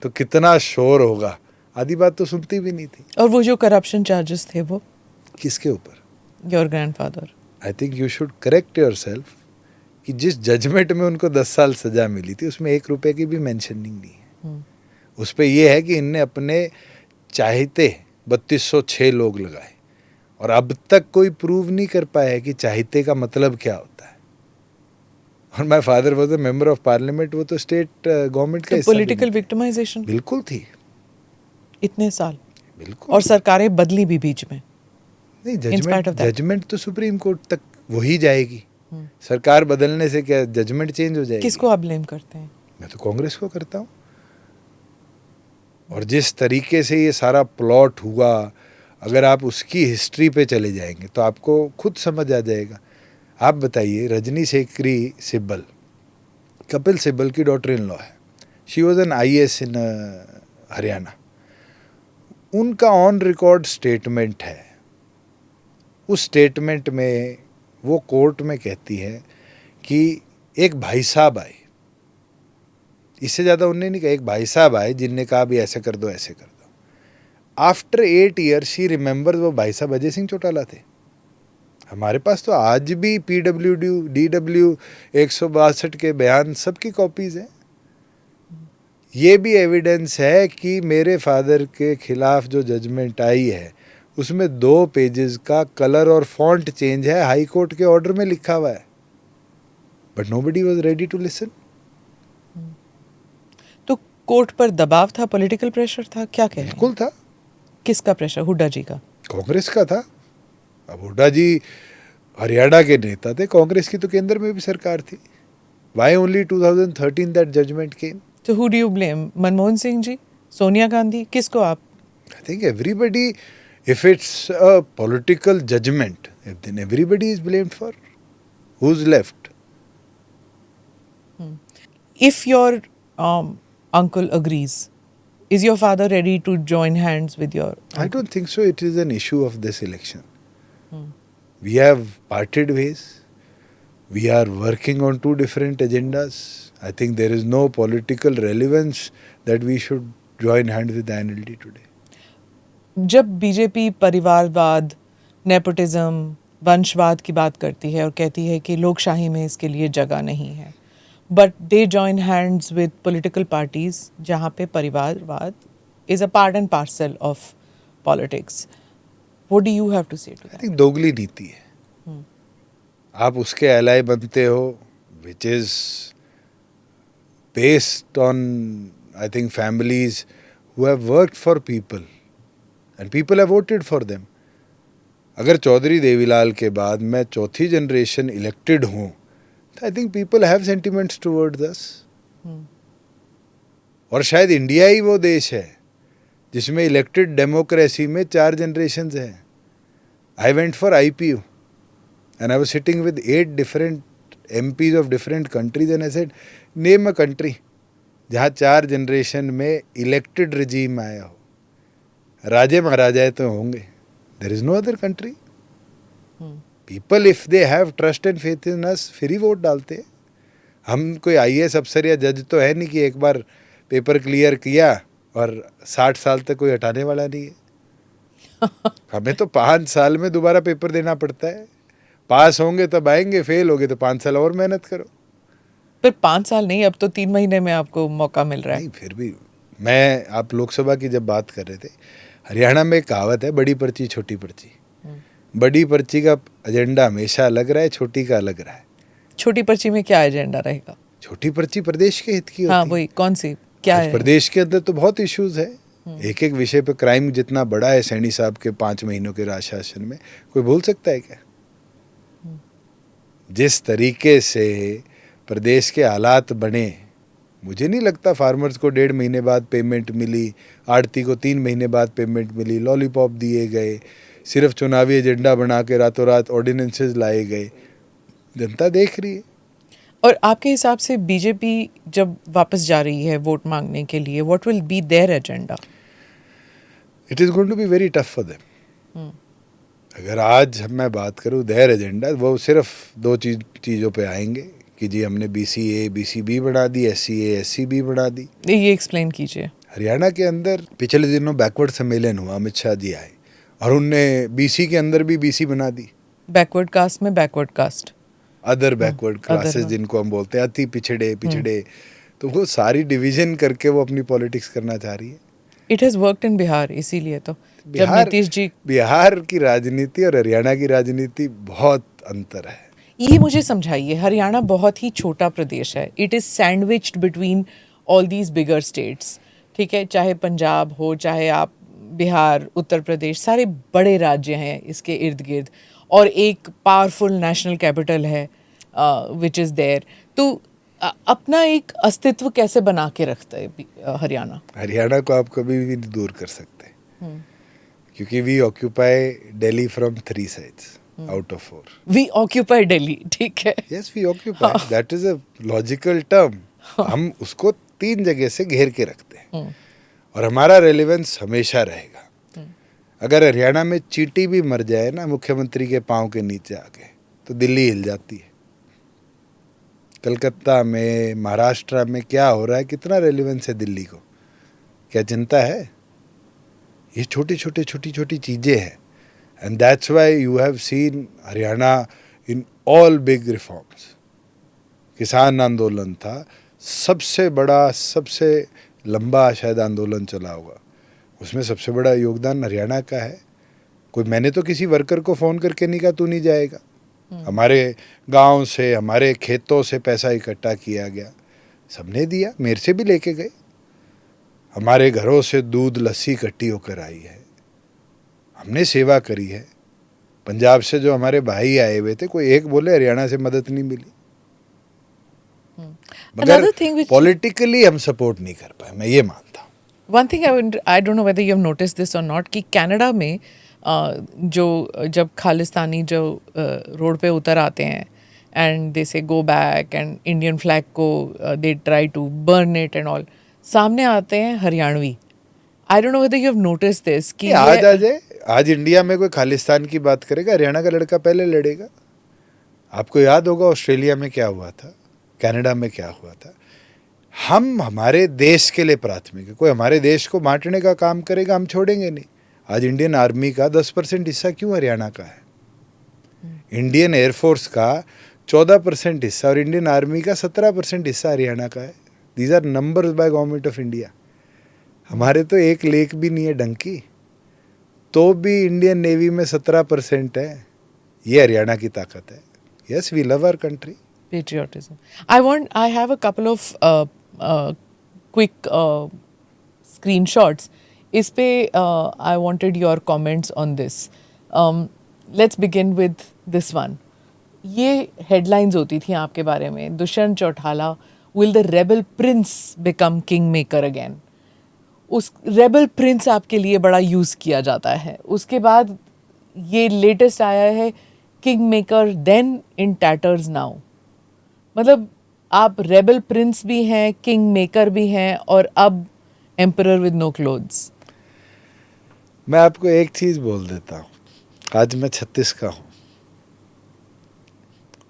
तो कितना शोर होगा। आधी बात तो सुनती भी नहीं थी। और वो जो करप्शन चार्जेस थे वो किसके ऊपर? Your grandfather. I think you should correct your self कि जिस जजमेंट में उनको 10 साल सजा मिली थी उसमें 1 रुपए की भी मेंशनिंग नहीं है। उस पर यह है कि इनने अपने चाहते 3206 लोग लगाए, और अब तक कोई प्रूव नहीं कर पाया है कि चाहते का मतलब क्या होता है। और my father was a member of parliament, वो तो स्टेट गवर्नमेंट का हिस्सा। पॉलिटिकल विक्टिमाइजेशन बिल्कुल थी, इतने साल, बिल्कुल। और सरकारें बदली भी बीच में। नहीं, जजमेंट तो सुप्रीम कोर्ट तक वही जाएगी। सरकार बदलने से क्या जजमेंट चेंज हो जाएगी? किसको आप ब्लेम करते हैं? मैं तो कांग्रेस को करता हूँ। और जिस तरीके से ये सारा प्लॉट हुआ, अगर आप उसकी हिस्ट्री पे चले जाएंगे तो आपको खुद समझ आ जाएगा। आप बताइए, रजनी शेखरी सिब्बल, कपिल सिब्बल की डॉटर इन लॉ है, शी वॉज एन IAS इन हरियाणा। उनका ऑन रिकॉर्ड स्टेटमेंट है। उस स्टेटमेंट में वो कोर्ट में कहती है कि एक भाई साहब आए, इससे ज़्यादा उनने नहीं कहा, एक भाई साहब आए जिनने कहा भी ऐसे कर दो ऐसे कर दो। आफ्टर 8 years शी रिमेंबर वो भाई साहब अजय सिंह चौटाला थे। हमारे पास तो आज भी PWD DW 162 के बयान सबकी कॉपीज़ हैं। ये भी एविडेंस है कि मेरे फादर के खिलाफ जो जजमेंट आई है उसमें 2 पेजेस का कलर और फॉन्ट चेंज है, हाई कोर्ट के ऑर्डर में लिखा हुआ है। But nobody was ready to listen. तो कोर्ट पर दबाव था, पॉलिटिकल प्रेशर था, क्या कह रहे हैं? बिल्कुल था। किसका प्रेशर? हुड्डा जी का? कांग्रेस का था। अब हुड्डा जी हरियाणा के नेता थे, कांग्रेस की तो केंद्र में भी सरकार थी। Why only 2013 that judgement came? तो who do you blame? Manmohan Singh ji, Sonia Gandhi, किसको आप? I think everybody, if it's a political judgement, then everybody is blamed for. Who's left? If your uncle agrees, is your father ready to join hands with your uncle? I don't think so. It is an issue of this election. We have parted ways. We are working on 2 different agendas. I think there is no political relevance that we should join hands with the NLD today. जब BJP परिवारवाद, nepotism, वंशवाद की बात करती है और कहती है कि लोकशाही में इसके लिए जगह नहीं है, but they join hands with political parties जहाँ पे परिवारवाद is a part and parcel of politics. What do you have to say to I that? Think दोगली नीति है. आप उसके एलाय बनते हो which is based on I think families who have worked for people and people have voted for them. अगर चौधरी देवीलाल के बाद मैं चौथी जनरेशन इलेक्टेड हूँ तो I think people have sentiments towards अस. और शायद इंडिया ही वो देश है जिसमें इलेक्टेड डेमोक्रेसी में 4 जनरेशन्स हैं. I went for IPU and I was sitting with 8 different MPs of different countries and I said, name a country जहाँ 4 जनरेशन में इलेक्टेड regime आया हो. राजे महाराजाएं तो होंगे. There is no other country. People if they have trust and faith in us फिर ही vote डालते हैं. हम कोई IAS अफसर या जज तो है नहीं कि एक बार पेपर क्लियर किया और 60 साल तक कोई हटाने वाला नहीं है. हमें तो 5 साल में दोबारा पेपर देना पड़ता है. पास होंगे तब आएंगे, फेल होगे तो 5 साल और मेहनत करो. पर 5 साल नहीं, अब तो 3 महीने में आपको मौका मिल रहा है. नहीं फिर भी मैं आप लोकसभा की जब बात कर रहे थे, हरियाणा में एक कहावत है, बड़ी पर्ची छोटी पर्ची. बड़ी पर्ची का एजेंडा हमेशा अलग रहा है, छोटी का अलग रहा है. छोटी पर्ची में क्या एजेंडा रहेगा? छोटी पर्ची प्रदेश के हित की होती हाँ है. वही, कौन सी क्या आज है? प्रदेश के अंदर तो बहुत इश्यूज है. एक एक विषय पे क्राइम जितना बड़ा है सैनी साहब के 5 महीनों के राज शासन में, कोई भूल सकता है क्या? जिस तरीके से प्रदेश के हालात बने, मुझे नहीं लगता फार्मर्स को 1.5 महीने बाद पेमेंट मिली, आड़ती को 3 महीने बाद पेमेंट मिली, लॉलीपॉप दिए गए, सिर्फ चुनावी एजेंडा बना के रातों रात ऑर्डिनेंसेस लाए गए. जनता देख रही है. और आपके हिसाब से बीजेपी जब वापस जा रही है वोट मांगने के लिए, what will be their agenda? It is going to be very tough for them. अगर आज मैं बात करूँ देयर एजेंडा, वो सिर्फ 2 चीज़ों पे आएंगे कि जी हमने BCA BCB बना दी, SCA SCB बना दी. ये एक्सप्लेन कीजिए. हरियाणा के अंदर पिछले दिनों बैकवर्ड सम्मेलन हुआ, अमित शाह जी आए और उनने BC के अंदर भी BC बना दी. बैकवर्ड कास्ट में backward caste, other backward classes जिनको हम बोलते हैं, अति पिछड़े. तो वो सारी डिवीजन करके वो अपनी पॉलिटिक्स करना चाह रही है. It has worked in Bihar, इसीलिए तो जब नीतीश जी. बिहार की राजनीति और हरियाणा की राजनीति बहुत अंतर है. ये मुझे समझाइए, हरियाणा बहुत ही छोटा प्रदेश है. It is sandwiched between all these bigger states. ठीक है, चाहे पंजाब हो, चाहे आप बिहार, उत्तर प्रदेश, सारे बड़े राज्य हैं इसके इर्द गिर्द, और एक पावरफुल नेशनल कैपिटल है विच इज़ देयर. तो अपना एक अस्तित्व कैसे बना के रखता है हरियाणा? हरियाणा को आप कभी भी नहीं दूर कर सकते, क्योंकि we occupy Delhi from 3 sides out of 4. We occupy Delhi, ठीक है. Yes we occupy, that is a logical term. हम उसको 3 जगह से घेर के रखते हैं और हमारा रेलेवेंस हमेशा रहेगा. अगर हरियाणा में चींटी भी मर जाए ना मुख्यमंत्री के पांव के नीचे आके, तो दिल्ली हिल जाती है. कलकत्ता में, महाराष्ट्र में क्या हो रहा है, कितना रेलेवेंस है दिल्ली को, क्या चिंता है? ये छोटी छोटी चीज़ें हैं. And that's why you have seen Haryana in all big reforms. किसान आंदोलन था सबसे बड़ा, सबसे लंबा शायद आंदोलन चला होगा, उसमें सबसे बड़ा योगदान हरियाणा का है. कोई, मैंने तो किसी वर्कर को फ़ोन करके नहीं कहा तू नहीं जाएगा. हमारे गांव से, हमारे खेतों से पैसा इकट्ठा किया गया, सबने दिया, मेरे से भी लेके गए. हमारे घरों से दूध लस्सी इकट्ठी होकर आई है, हमने सेवा करी है. पंजाब से जो हमारे भाई आए हुए थे, कोई एक बोले हरियाणा से मदद नहीं मिली. मगर पॉलिटिकली हम सपोर्ट नहीं कर पाए, मैं ये मानता हूँ. One thing I don't know whether you have notice this और नॉट, कि कनाडा में जो जब खालिस्तानी जो रोड पे उतर आते हैं and they say go back and Indian flag को they try to burn it and all, सामने आते हैं Haryanvi. I don't know whether you have notice this कि आज आ जाए, आज इंडिया में कोई खालिस्तान की बात करेगा, हरियाणा का लड़का पहले लड़ेगा. आपको याद होगा ऑस्ट्रेलिया में क्या हुआ था, कनाडा में क्या हुआ था. हम हमारे देश के लिए प्राथमिक है. कोई हमारे देश को बांटने का काम करेगा, हम छोड़ेंगे नहीं. आज इंडियन आर्मी का 10% हिस्सा क्यों हरियाणा का है? इंडियन एयरफोर्स का 14% हिस्सा और इंडियन आर्मी का 17% हिस्सा हरियाणा का है. These are numbers by government of India. हमारे तो एक लेक भी नहीं है डंकी. तो भी इंडियन नेवी में 17% है। ये हरियाणा की ताकत है। Yes, we love our country. Patriotism. I have a couple of quick screenshots. इस पे I wanted your comments on this. Let's begin with this one. ये headlines होती थी आपके बारे में. Dushyant Chautala, will the rebel prince become kingmaker again? उस rebel Prince आपके लिए बड़ा यूज़ किया जाता है. उसके बाद ये लेटेस्ट आया है, king maker then in टैटर्स now. मतलब आप रेबल प्रिंस भी हैं, किंग मेकर भी हैं, और अब एम्परर विद नो क्लोथ्स. मैं आपको एक चीज बोल देता हूँ, आज मैं 36 का हूँ।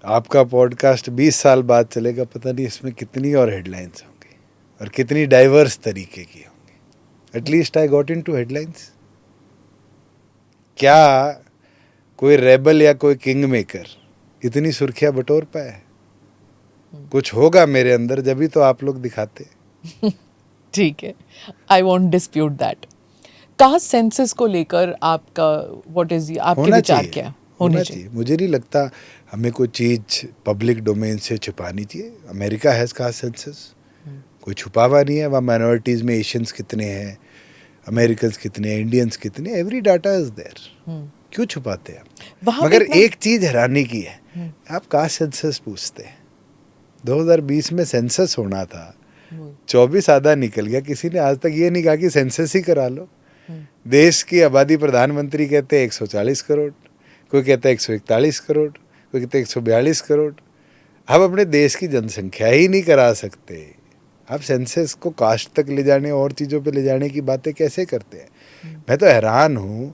आपका पॉडकास्ट 20 साल बाद चलेगा, पता नहीं इसमें कितनी और हेडलाइंस होंगी और कितनी डाइवर्स तरीके की होंगी. At least I got into headlines. क्या कोई रेबल या कोई किंग मेकर इतनी सुर्खियां बटोर पाए? कुछ होगा मेरे अंदर, जब भी तो आप लोग दिखाते. ठीक है, I want dispute that. Caste census को लेकर आपका व्हाट इज आपके विचार क्या होने चाहिए? मुझे नहीं लगता हमें कोई चीज पब्लिक डोमेन से छुपानी चाहिए. अमेरिका हैज कास्ट सेंसस, कोई छुपा हुआ नहीं है. वहाँ माइनॉरिटीज में एशियंस कितने हैं, अमेरिकन कितने हैं, इंडियंस कितने, एवरी डाटा इज देयर. क्यों छुपाते हैं? मगर एक चीज हैरानी की है, आप कास्ट सेंसस पूछते हैं. 2020 में सेंसस होना था, 24 आधा निकल गया. किसी ने आज तक ये नहीं कहा कि सेंसस ही करा लो. देश की आबादी प्रधानमंत्री कहते हैं 140 करोड़, कोई कहता है 141 करोड़, कोई कहते हैं 142 करोड़. हम अपने देश की जनसंख्या ही नहीं करा सकते. आप सेंसस को कास्ट तक ले जाने और चीज़ों पे ले जाने की बातें कैसे करते हैं? मैं तो हैरान हूँ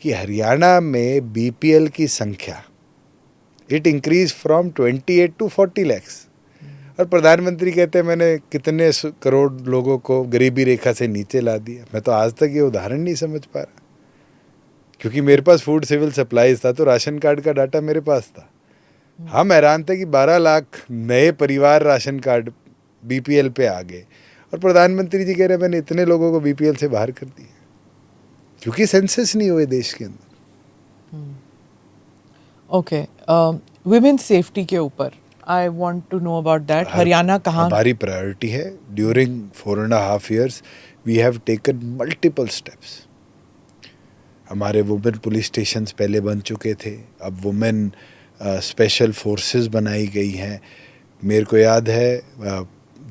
कि हरियाणा में बीपीएल की संख्या it increase from 28 to 40 lakhs, और प्रधानमंत्री कहते हैं मैंने कितने करोड़ लोगों को गरीबी रेखा से नीचे ला दिया. मैं तो आज तक ये उदाहरण नहीं समझ पा रहा, क्योंकि मेरे पास फूड सिविल सप्लाईज था तो राशन कार्ड का डाटा मेरे पास था. हम हैरान थे कि 12 लाख नए परिवार राशन कार्ड बीपीएल पे आ गए, और प्रधानमंत्री जी कह रहे हैं मैंने इतने लोगों को बीपीएल से बाहर कर दिया, क्योंकि सेंसस नहीं हुए देश के अंदर. ओके, वुमेन सेफ्टी के ऊपर I want to know about that. Haryana कहाँ? हमारी प्रायोरिटी है. During 4.5 years we have taken multiple steps. हमारे वुमेन पुलिस स्टेशंस पहले बन चुके थे, अब वुमेन स्पेशल फोर्सेस बनाई गई हैं. मेरे को याद है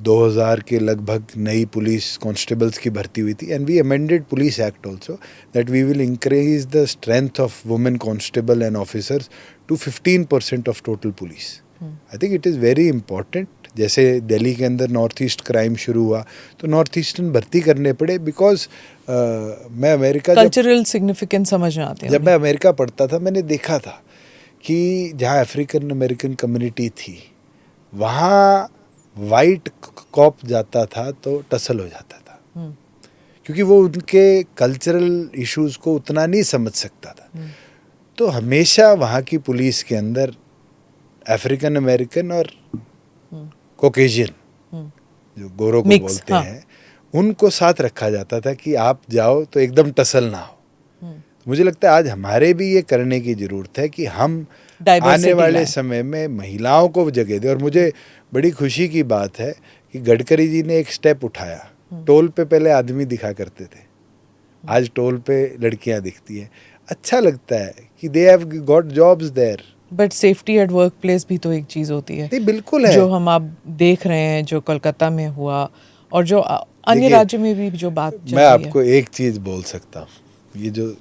2000 के लगभग नई पुलिस कांस्टेबल्स की भर्ती हुई थी, and we amended police act also that we will increase the strength of women constable and officers to 15% of total police. I think it is very important. जैसे दिल्ली के अंदर नॉर्थ ईस्ट क्राइम शुरू हुआ तो नॉर्थ ईस्टर्न भर्ती करने पड़े, because मैं अमेरिका कल्चरल सिग्निफिकेंस समझ में आते हैं. जब मैं अमेरिका पढ़ता था मैंने देखा था कि जहाँ अफ्रीकन अमेरिकन कम्युनिटी थी वहाँ वाइट कॉप जाता था तो टसल हो जाता था, क्योंकि वो उनके कल्चरल इश्यूज को उतना नहीं समझ सकता था. तो हमेशा वहाँ की पुलिस के अंदर अफ्रीकन अमेरिकन और कॉकेशियन जो गोरों को बोलते हैं उनको साथ रखा जाता था कि आप जाओ तो एकदम टसल ना हो. मुझे लगता है आज हमारे भी ये करने की ज़रूरत है कि हम आने वाले समय में महिलाओं को जगह दें. और मुझे बड़ी खुशी की बात है कि गडकरी जी ने एक स्टेप उठाया. टोल पे पहले आदमी दिखा करते थे, आज टोल पे लड़कियां दिखती हैं. अच्छा लगता है कि they have got jobs there. But safety at work place भी तो एक चीज़ होती है. नहीं, बिल्कुल है. जो हम आप देख रहे हैं, जो कोलकाता में हुआ और जो अन्य राज्य में भी जो बात चल मैं रही आपको एक चीज़ बोल सकता हूँ, ये जो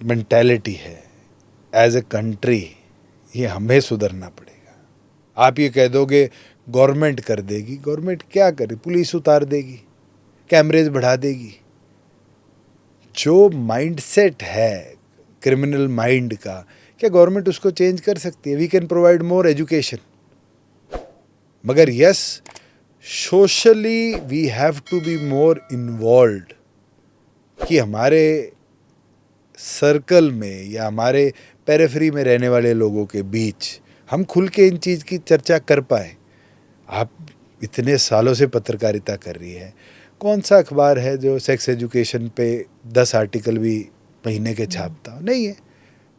मेंटालिटी है एज ए कंट्री, ये हमें सुधरना पड़ेगा. आप ये कह दोगे गवर्नमेंट कर देगी, गवर्नमेंट क्या करे? पुलिस उतार देगी, कैमरेज बढ़ा देगी. जो माइंडसेट है क्रिमिनल माइंड का, क्या गवर्नमेंट उसको चेंज कर सकती है? We can provide more education, मगर yes socially we have to be more involved, कि हमारे सर्कल में या हमारे पेरिफेरी में रहने वाले लोगों के बीच हम खुल के इन चीज़ की चर्चा कर पाए. आप इतने सालों से पत्रकारिता कर रही है, कौन सा अखबार है जो सेक्स एजुकेशन पे 10 आर्टिकल भी महीने के छापता हूँ, नहीं है।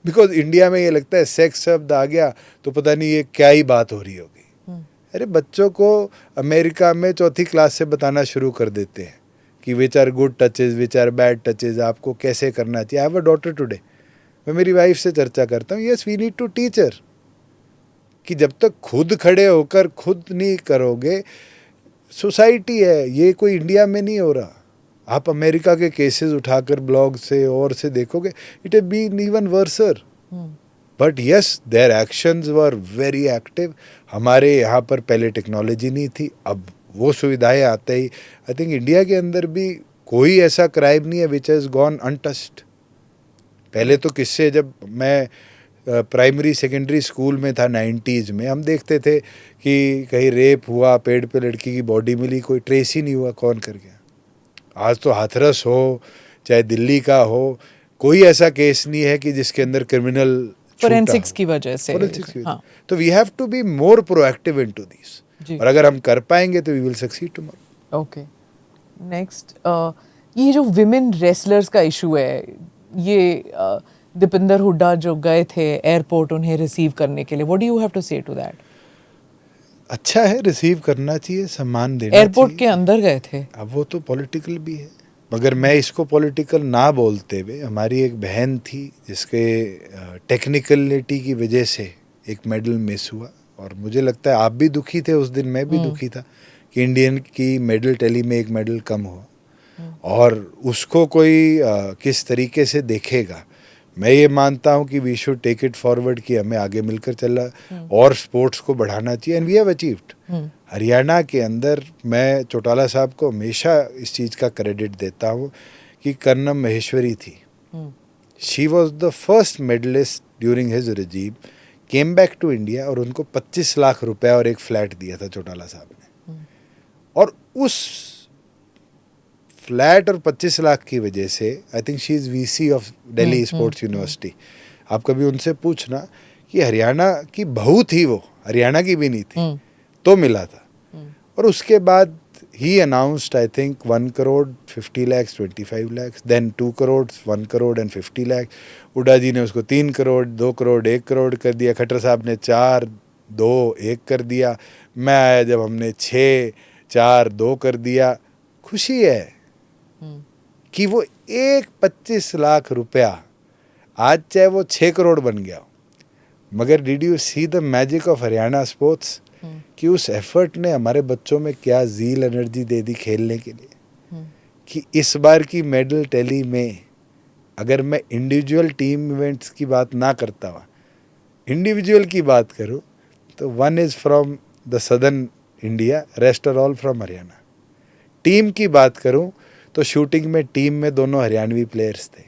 बिकॉज इंडिया में ये लगता है सेक्स शब्द आ गया तो पता नहीं ये क्या ही बात हो रही होगी। अरे बच्चों को अमेरिका में चौथी क्लास से बताना शुरू कर देते हैं कि which are good touches, which are bad touches, आपको कैसे करना चाहिए। I have a daughter today, मैं मेरी वाइफ से चर्चा करता हूँ, yes we need to teach her, कि जब तक खुद खड़े होकर खुद नहीं करोगे, सोसाइटी है ये, कोई इंडिया में नहीं हो रहा। आप अमेरिका के केसेस उठाकर ब्लॉग से और से देखोगे, it have been even worser. But yes their actions were very active. हमारे यहाँ पर पहले टेक्नोलॉजी नहीं थी, अब वो सुविधाएं आते ही आई थिंक इंडिया के अंदर भी कोई ऐसा क्राइम नहीं है विच हैज़ गॉन अनटच्ड। पहले तो किससे, जब मैं प्राइमरी सेकेंडरी स्कूल में था 90s में, हम देखते थे कि कहीं रेप हुआ, पेड़ पे लड़की की बॉडी मिली, कोई ट्रेस ही नहीं हुआ कौन कर गया। आज तो हाथरस हो चाहे दिल्ली का हो, कोई ऐसा केस नहीं है कि जिसके अंदर क्रिमिनल फोरेंसिक्स की वजह से। हाँ। तो we have to be more proactive into this, और अगर हम कर पाएंगे तो we will succeed tomorrow. Okay, next, ये जो विमेन रेसलर्स का इशू है, ये दीपिंदर हुड्डा जो गए थे एयरपोर्ट उन्हें रिसीव करने के लिए, what do you have to say to that? अच्छा है, रिसीव करना चाहिए, सम्मान देना चाहिए। एयरपोर्ट के अंदर गए थे। अब वो तो पॉलिटिकल भी है, मगर मैं इसको पॉलिटिकल ना बोलते हुए, हमारी एक बहन थी जिसके टेक्निकलिटी की वजह से एक मेडल मिस हुआ, और मुझे लगता है आप भी दुखी थे उस दिन, मैं भी दुखी था कि इंडियन की मेडल टैली में एक मेडल कम हुआ, और उसको कोई किस तरीके से देखेगा। मैं ये मानता हूँ कि we should take it forward, कि हमें आगे मिलकर चलना और स्पोर्ट्स को बढ़ाना चाहिए, and we have achieved. Haryana के अंदर मैं चौटाला साहब को हमेशा इस चीज़ का क्रेडिट देता हूँ कि कर्नम महेश्वरी थी, she was the first medalist during his regime, came back to India, और उनको 25 लाख रुपया और एक फ्लैट दिया था चौटाला साहब ने। और उस फ्लैट और 25 लाख की वजह से I think she is VC of Delhi sports university. आप कभी उनसे पूछना कि हरियाणा की बहू थी वो, हरियाणा की भी नहीं थी, तो मिला था। और उसके बाद ही announced I think 1 crore 50 lakhs 25 lakhs, then 2 crore 1 crore and 50 lakh. Hooda ji ने उसको 3 करोड़ 2 करोड़ 1 करोड़ कर दिया, खट्टर साहब ने 4 2 1 कर दिया, मैं आया जब हमने 6 4 2 कर दिया। खुशी है कि वो एक 25 लाख रुपया आज चाहे वो 6 करोड़ बन गया हो, मगर did you see the magic of Haryana sports, कि उस एफर्ट ने हमारे बच्चों में क्या ज़ील एनर्जी दे दी खेलने के लिए। कि इस बार की मेडल टैली में अगर मैं इंडिविजुअल टीम इवेंट्स की बात ना करता हुआ इंडिविजुअल की बात करूं, तो 1 is from the southern India, rest are all from Haryana. Team की बात करूं तो शूटिंग में टीम में दोनों हरियाणवी प्लेयर्स थे,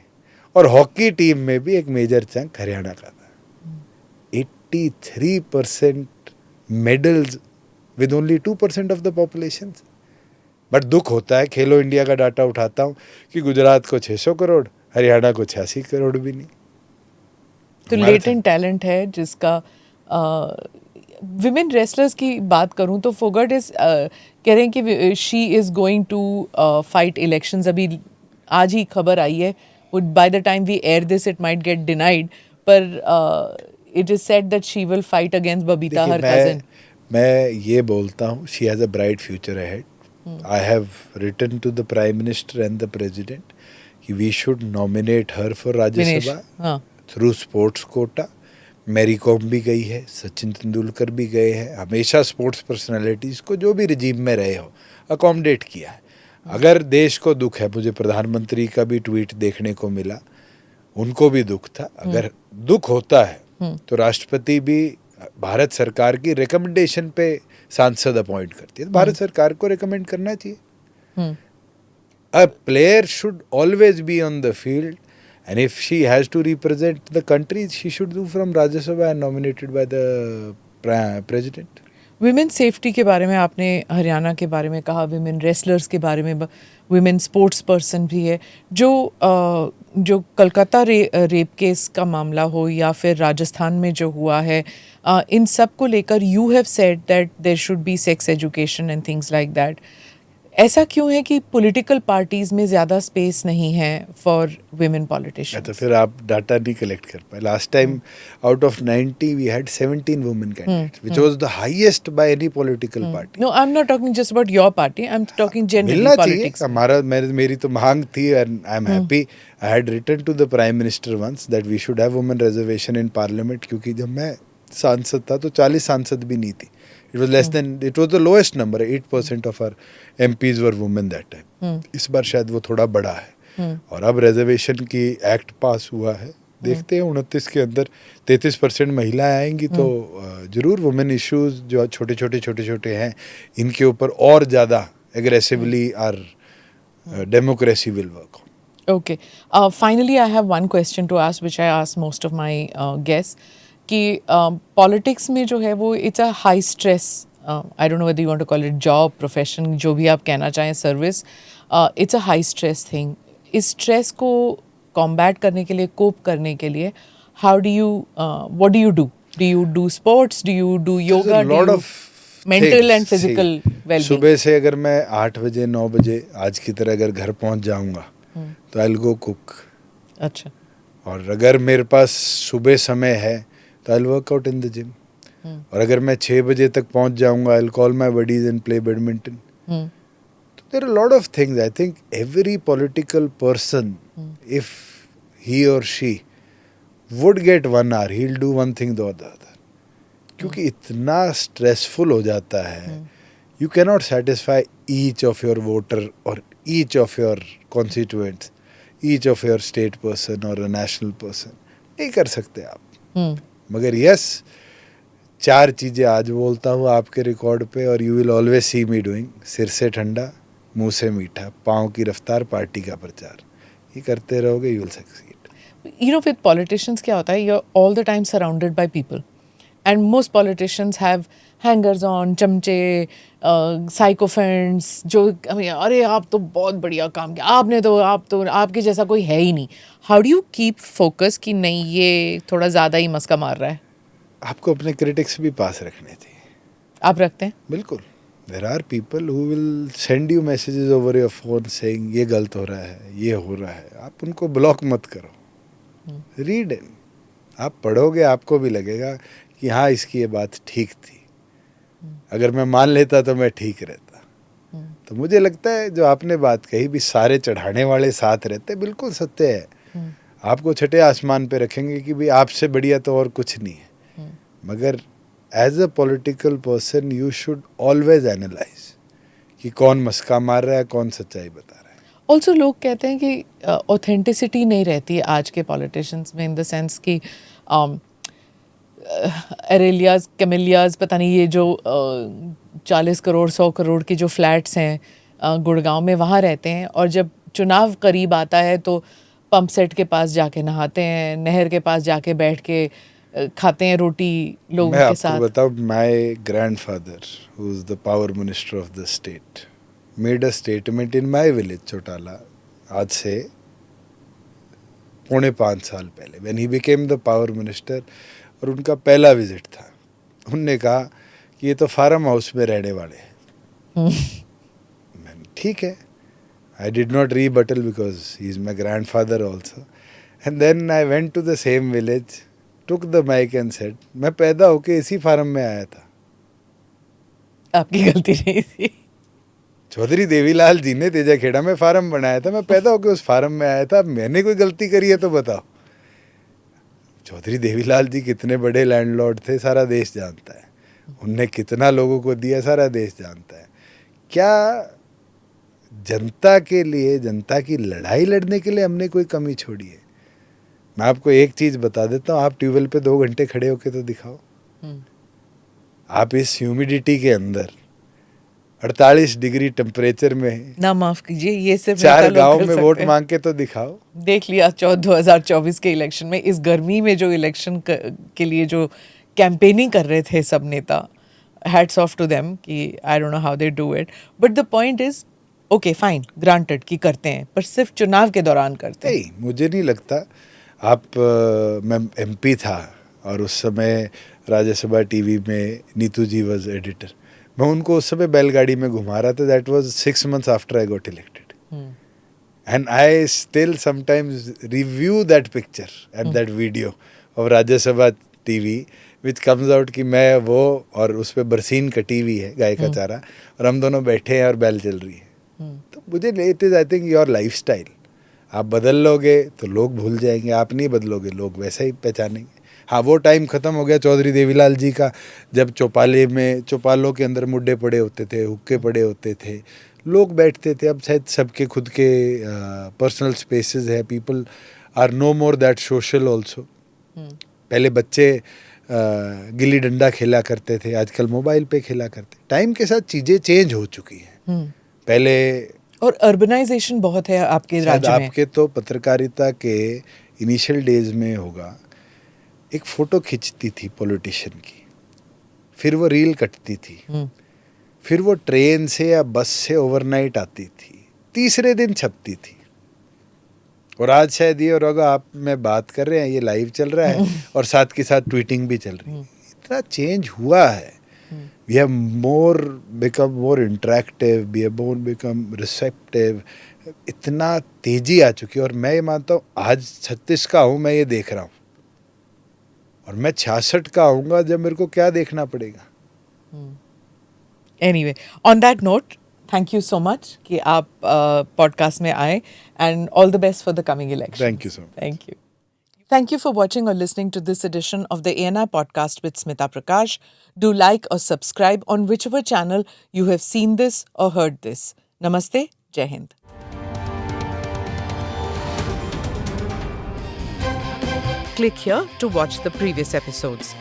और हॉकी टीम में भी एक मेजर चंक हरियाणा का था। 83% medals with only 2% of the population. But दुख होता है, खेलो इंडिया का डाटा उठाता हूँ कि गुजरात को 600 करोड़, हरियाणा को 86 करोड़ भी नहीं। तो लेटेंट टैलेंट है जिसका विमेन रेसलर्स की बात करूं तो फोगाट इज कह रहे हैं कि she is going to fight elections. अभी आज ही खबर आई है, by the time we air this it might get denied, पर it is said that she will fight against Babita, her cousin. मैं ये बोलता हूँ, she has a bright future ahead. I have written to the Prime Minister and the President कि we should nominate her for Rajya Sabha through sports quota। Mary Kom भी गई है, सचिन तेंदुलकर भी गए हैं, हमेशा स्पोर्ट्स पर्सनालिटीज़ को जो भी रिजीम में रहे हो अकोमोडेट किया है। अगर देश को दुख है, मुझे प्रधानमंत्री का भी ट्वीट देखने को मिला, उनको भी दुख था। अगर दुख होता है तो राष्ट्रपति भी भारत सरकार की रिकमेंडेशन पे सांसद अपॉइंट करती है, तो भारत सरकार को रिकमेंड करना चाहिए। A player should always be on the field, and if she has to represent the country she should do from Rajya Sabha and nominated by the president. Women safety के बारे में आपने हरियाणा के बारे में कहा, विमेन रेसलर्स के बारे में, विमेन स्पोर्ट्स पर्सन भी है। जो कलकत्ता रेप केस का मामला हो या फिर राजस्थान में जो हुआ है, इन सब को लेकर you have said that there should be sex education and things like that. ऐसा क्यों है कि पॉलिटिकल पार्टीज में ज़्यादा स्पेस नहीं है फॉर वुमेन पॉलिटिशियंस? तो फिर आप डाटा नहीं कलेक्ट कर पाए. Last time out of 90 we had 17 women candidates, which was the highest by any political party. No, I'm not talking just about your party. I'm talking generally मिलना चाहिए. politics. हमारा मेरी तो मांग थी, and I'm happy. I had written to the Prime Minister once that we should have women reservation in Parliament, क्योंकि जब मैं सांसद था तो 40 सांसद भी नहीं थी. It was less than, it was the lowest number. 8% of our MPs were women that time. इस बार शायद वो थोड़ा बढ़ा है. और अब रिजर्वेशन की एक्ट पास हुआ है. देखते हैं 29 के अंदर 33% महिलाएं आएंगी तो जरूर वुमेन इश्यूज जो छोटे छोटे हैं इनके ऊपर और ज़्यादा aggressively our democracy will work. Okay. Finally, I have one question to ask, which I ask most of my guests. कि पॉलिटिक्स में जो है वो it's a high stress, I don't know whether you want to call it job, profession, जो भी आप कहना चाहें, service, it's a high stress thing. इस स्ट्रेस को कॉम्बैट करने के लिए, कोप करने के लिए, how do you, what do you do sports, do you do yoga, mental and physical wellbeing? सुबह से अगर मैं 8 बजे 9 बजे आज की तरह अगर घर पहुंच जाऊंगा तो आई विल गो कुक. अच्छा. और अगर मेरे पास सुबह समय है तो I will work out in the gym. और अगर मैं 6 बजे तक पहुंच जाऊंगा I will call my buddies and play badminton. तो there are lot of things. I think every political person, if he और she would get 1 hour, he will do one thing the other. क्योंकि इतना stressful हो जाता है. You can not satisfy each of your voter और each of your constituents, each of your state person और national person. नहीं कर सकते आप. मगर यस, 4 चीज़ें आज बोलता हूँ आपके रिकॉर्ड पे, और you will always see me doing. सिर से ठंडा, मुंह से मीठा, पाँव की रफ्तार, पार्टी का प्रचार. ये करते रहोगे, you will succeed. You know, with politicians क्या होता है, you're all the time surrounded by people. And most politicians have hangers on, चमचे, साइकोफेंट्स, जो अरे आप तो बहुत बढ़िया काम किया, आप तो आपके जैसा कोई है ही नहीं. How do you keep focus कि नहीं ये थोड़ा ज़्यादा ही मस्का मार रहा है? आपको अपने क्रिटिक्स भी पास रखने चाहिए. आप रखते हैं? बिल्कुल. There are people who will send you messages over your phone saying ये गलत हो रहा है, ये हो रहा है. आप उनको ब्लॉक मत करो. Read in. आप पढ़ोगे, आपको भी लगेगा कि हाँ इसकी ये बात ठीक थी. अगर मैं मान लेता तो मैं ठीक रहता. तो मुझे लगता है जो आपने बात कही भी, सारे चढ़ाने वाले साथ रहते, बिल्कुल सत्य है. आपको छठे आसमान पे रखेंगे कि भाई आपसे बढ़िया तो और कुछ नहीं है. मगर as a political person you should always analyse कि कौन मस्का मार रहा है, कौन सच्चाई बता रहा है. ऑल्सो लोग कहते हैं कि ऑथेंटिसिटी नहीं रहती है आज के पॉलिटिशियंस में, इन द सेंस कि एरेलियाज, कैमेलियाज, पता नहीं ये जो 40 करोड़ 100 करोड़ के जो फ्लैट्स हैं गुड़गांव में, वहाँ रहते हैं, और जब चुनाव करीब आता है तो पंप सेट के पास जाके नहाते हैं, नहर के पास जाके बैठ के खाते हैं रोटी लोगों के साथ. मैं आपको बताऊं, my grandfather who is the power minister of the state made a statement in my village Chautala आज से 4.5 साल पहले, when he became the power minister, और उनका पहला विजिट था. उनने कहा कि ये तो फार्म हाउस में रहने वाले हैं. मैंने ठीक है, I did not rebuttal because he is my grandfather also. And then I went to the same village, took the mic and said मैं पैदा होके इसी फार्म में आया था. आपकी गलती नहीं थी. चौधरी देवीलाल जी ने तेजाखेड़ा में फार्म बनाया था, मैं पैदा होके उस फार्म में आया था. मैंने कोई गलती करी है तो बताओ. चौधरी देवीलाल जी कितने बड़े लैंडलॉर्ड थे, सारा देश जानता है. उनने कितना लोगों को दिया, सारा देश जानता है. क्या जनता के लिए, जनता की लड़ाई लड़ने के लिए हमने कोई कमी छोड़ी है? मैं आपको एक चीज़ बता देता हूँ, आप ट्यूबवेल पे 2 घंटे खड़े होके तो दिखाओ. आप इस ह्यूमिडिटी के अंदर 48 डिग्री टेम्परेचर में, ना माफ कीजिए, ये सिर्फ 4 गांव में वोट मांग के तो दिखाओ. देख लिया 2024 के इलेक्शन में, इस गर्मी में जो इलेक्शन के लिए जो कैंपेनिंग कर रहे थे सब नेता, हैट्स ऑफ टू देम कि आई don't know how they do it. But the point is, okay fine, granted कि करते हैं, पर सिर्फ चुनाव के दौरान करते हैं. नहीं, मुझे नहीं लगता. मैं एमपी था और उस समय राज्यसभा टीवी में नीतू जी वॉज एडिटर. मैं उनको उस समय बैलगाड़ी में घुमा रहा था. That was 6 months after I got elected. And I still sometimes review that picture and that video of Rajya Sabha TV, which comes out कि मैं वो और उस पे बरसीन कटी हुई है गाय का चारा और हम दोनों बैठे हैं और बैल चल रही है. तो मुझे it is I think your life style. आप बदल लोगे तो लोग भूल जाएंगे, आप नहीं बदलोगे लोग वैसा ही पहचानेंगे. हाँ, वो टाइम ख़त्म हो गया चौधरी देवीलाल जी का, जब चौपालों के अंदर मुड्डे पड़े होते थे, हुक्के पड़े होते थे, लोग बैठते थे. अब शायद सबके खुद के पर्सनल स्पेसेस है. People are no more that social also. पहले बच्चे गिल्ली डंडा खेला करते थे, आजकल मोबाइल पे खेला करते. टाइम के साथ चीज़ें चेंज हो चुकी हैं. पहले और अर्बनाइजेशन बहुत है आपके शायद राज्य में. आपके तो पत्रकारिता के इनिशियल डेज में होगा, एक फ़ोटो खिंचती थी पॉलिटिशियन की, फिर वो रील कटती थी, फिर वो ट्रेन से या बस से ओवरनाइट आती थी, तीसरे दिन छपती थी. और आज शायद ये और होगा, आप में बात कर रहे हैं, ये लाइव चल रहा है और साथ के साथ ट्वीटिंग भी चल रही है. इतना चेंज हुआ है. We have become more interactive, we have become receptive. इतना तेजी आ चुकी है. और मैं ये मानता हूँ, आज 36 का हूँ, मैं ये देख रहा हूँ, और मैं 66 का आऊँगा जब मेरे को क्या देखना पड़ेगा. Anyway, on that note, thank you so much कि आप पॉडकास्ट में आए, and all the best for the coming election. Thank you so much. Thank you. Thank you for watching or listening to this edition of the ANI podcast with Smita Prakash. Do like or subscribe on whichever channel you have seen this or heard this. Namaste. Jai Hind. Click here to watch the previous episodes.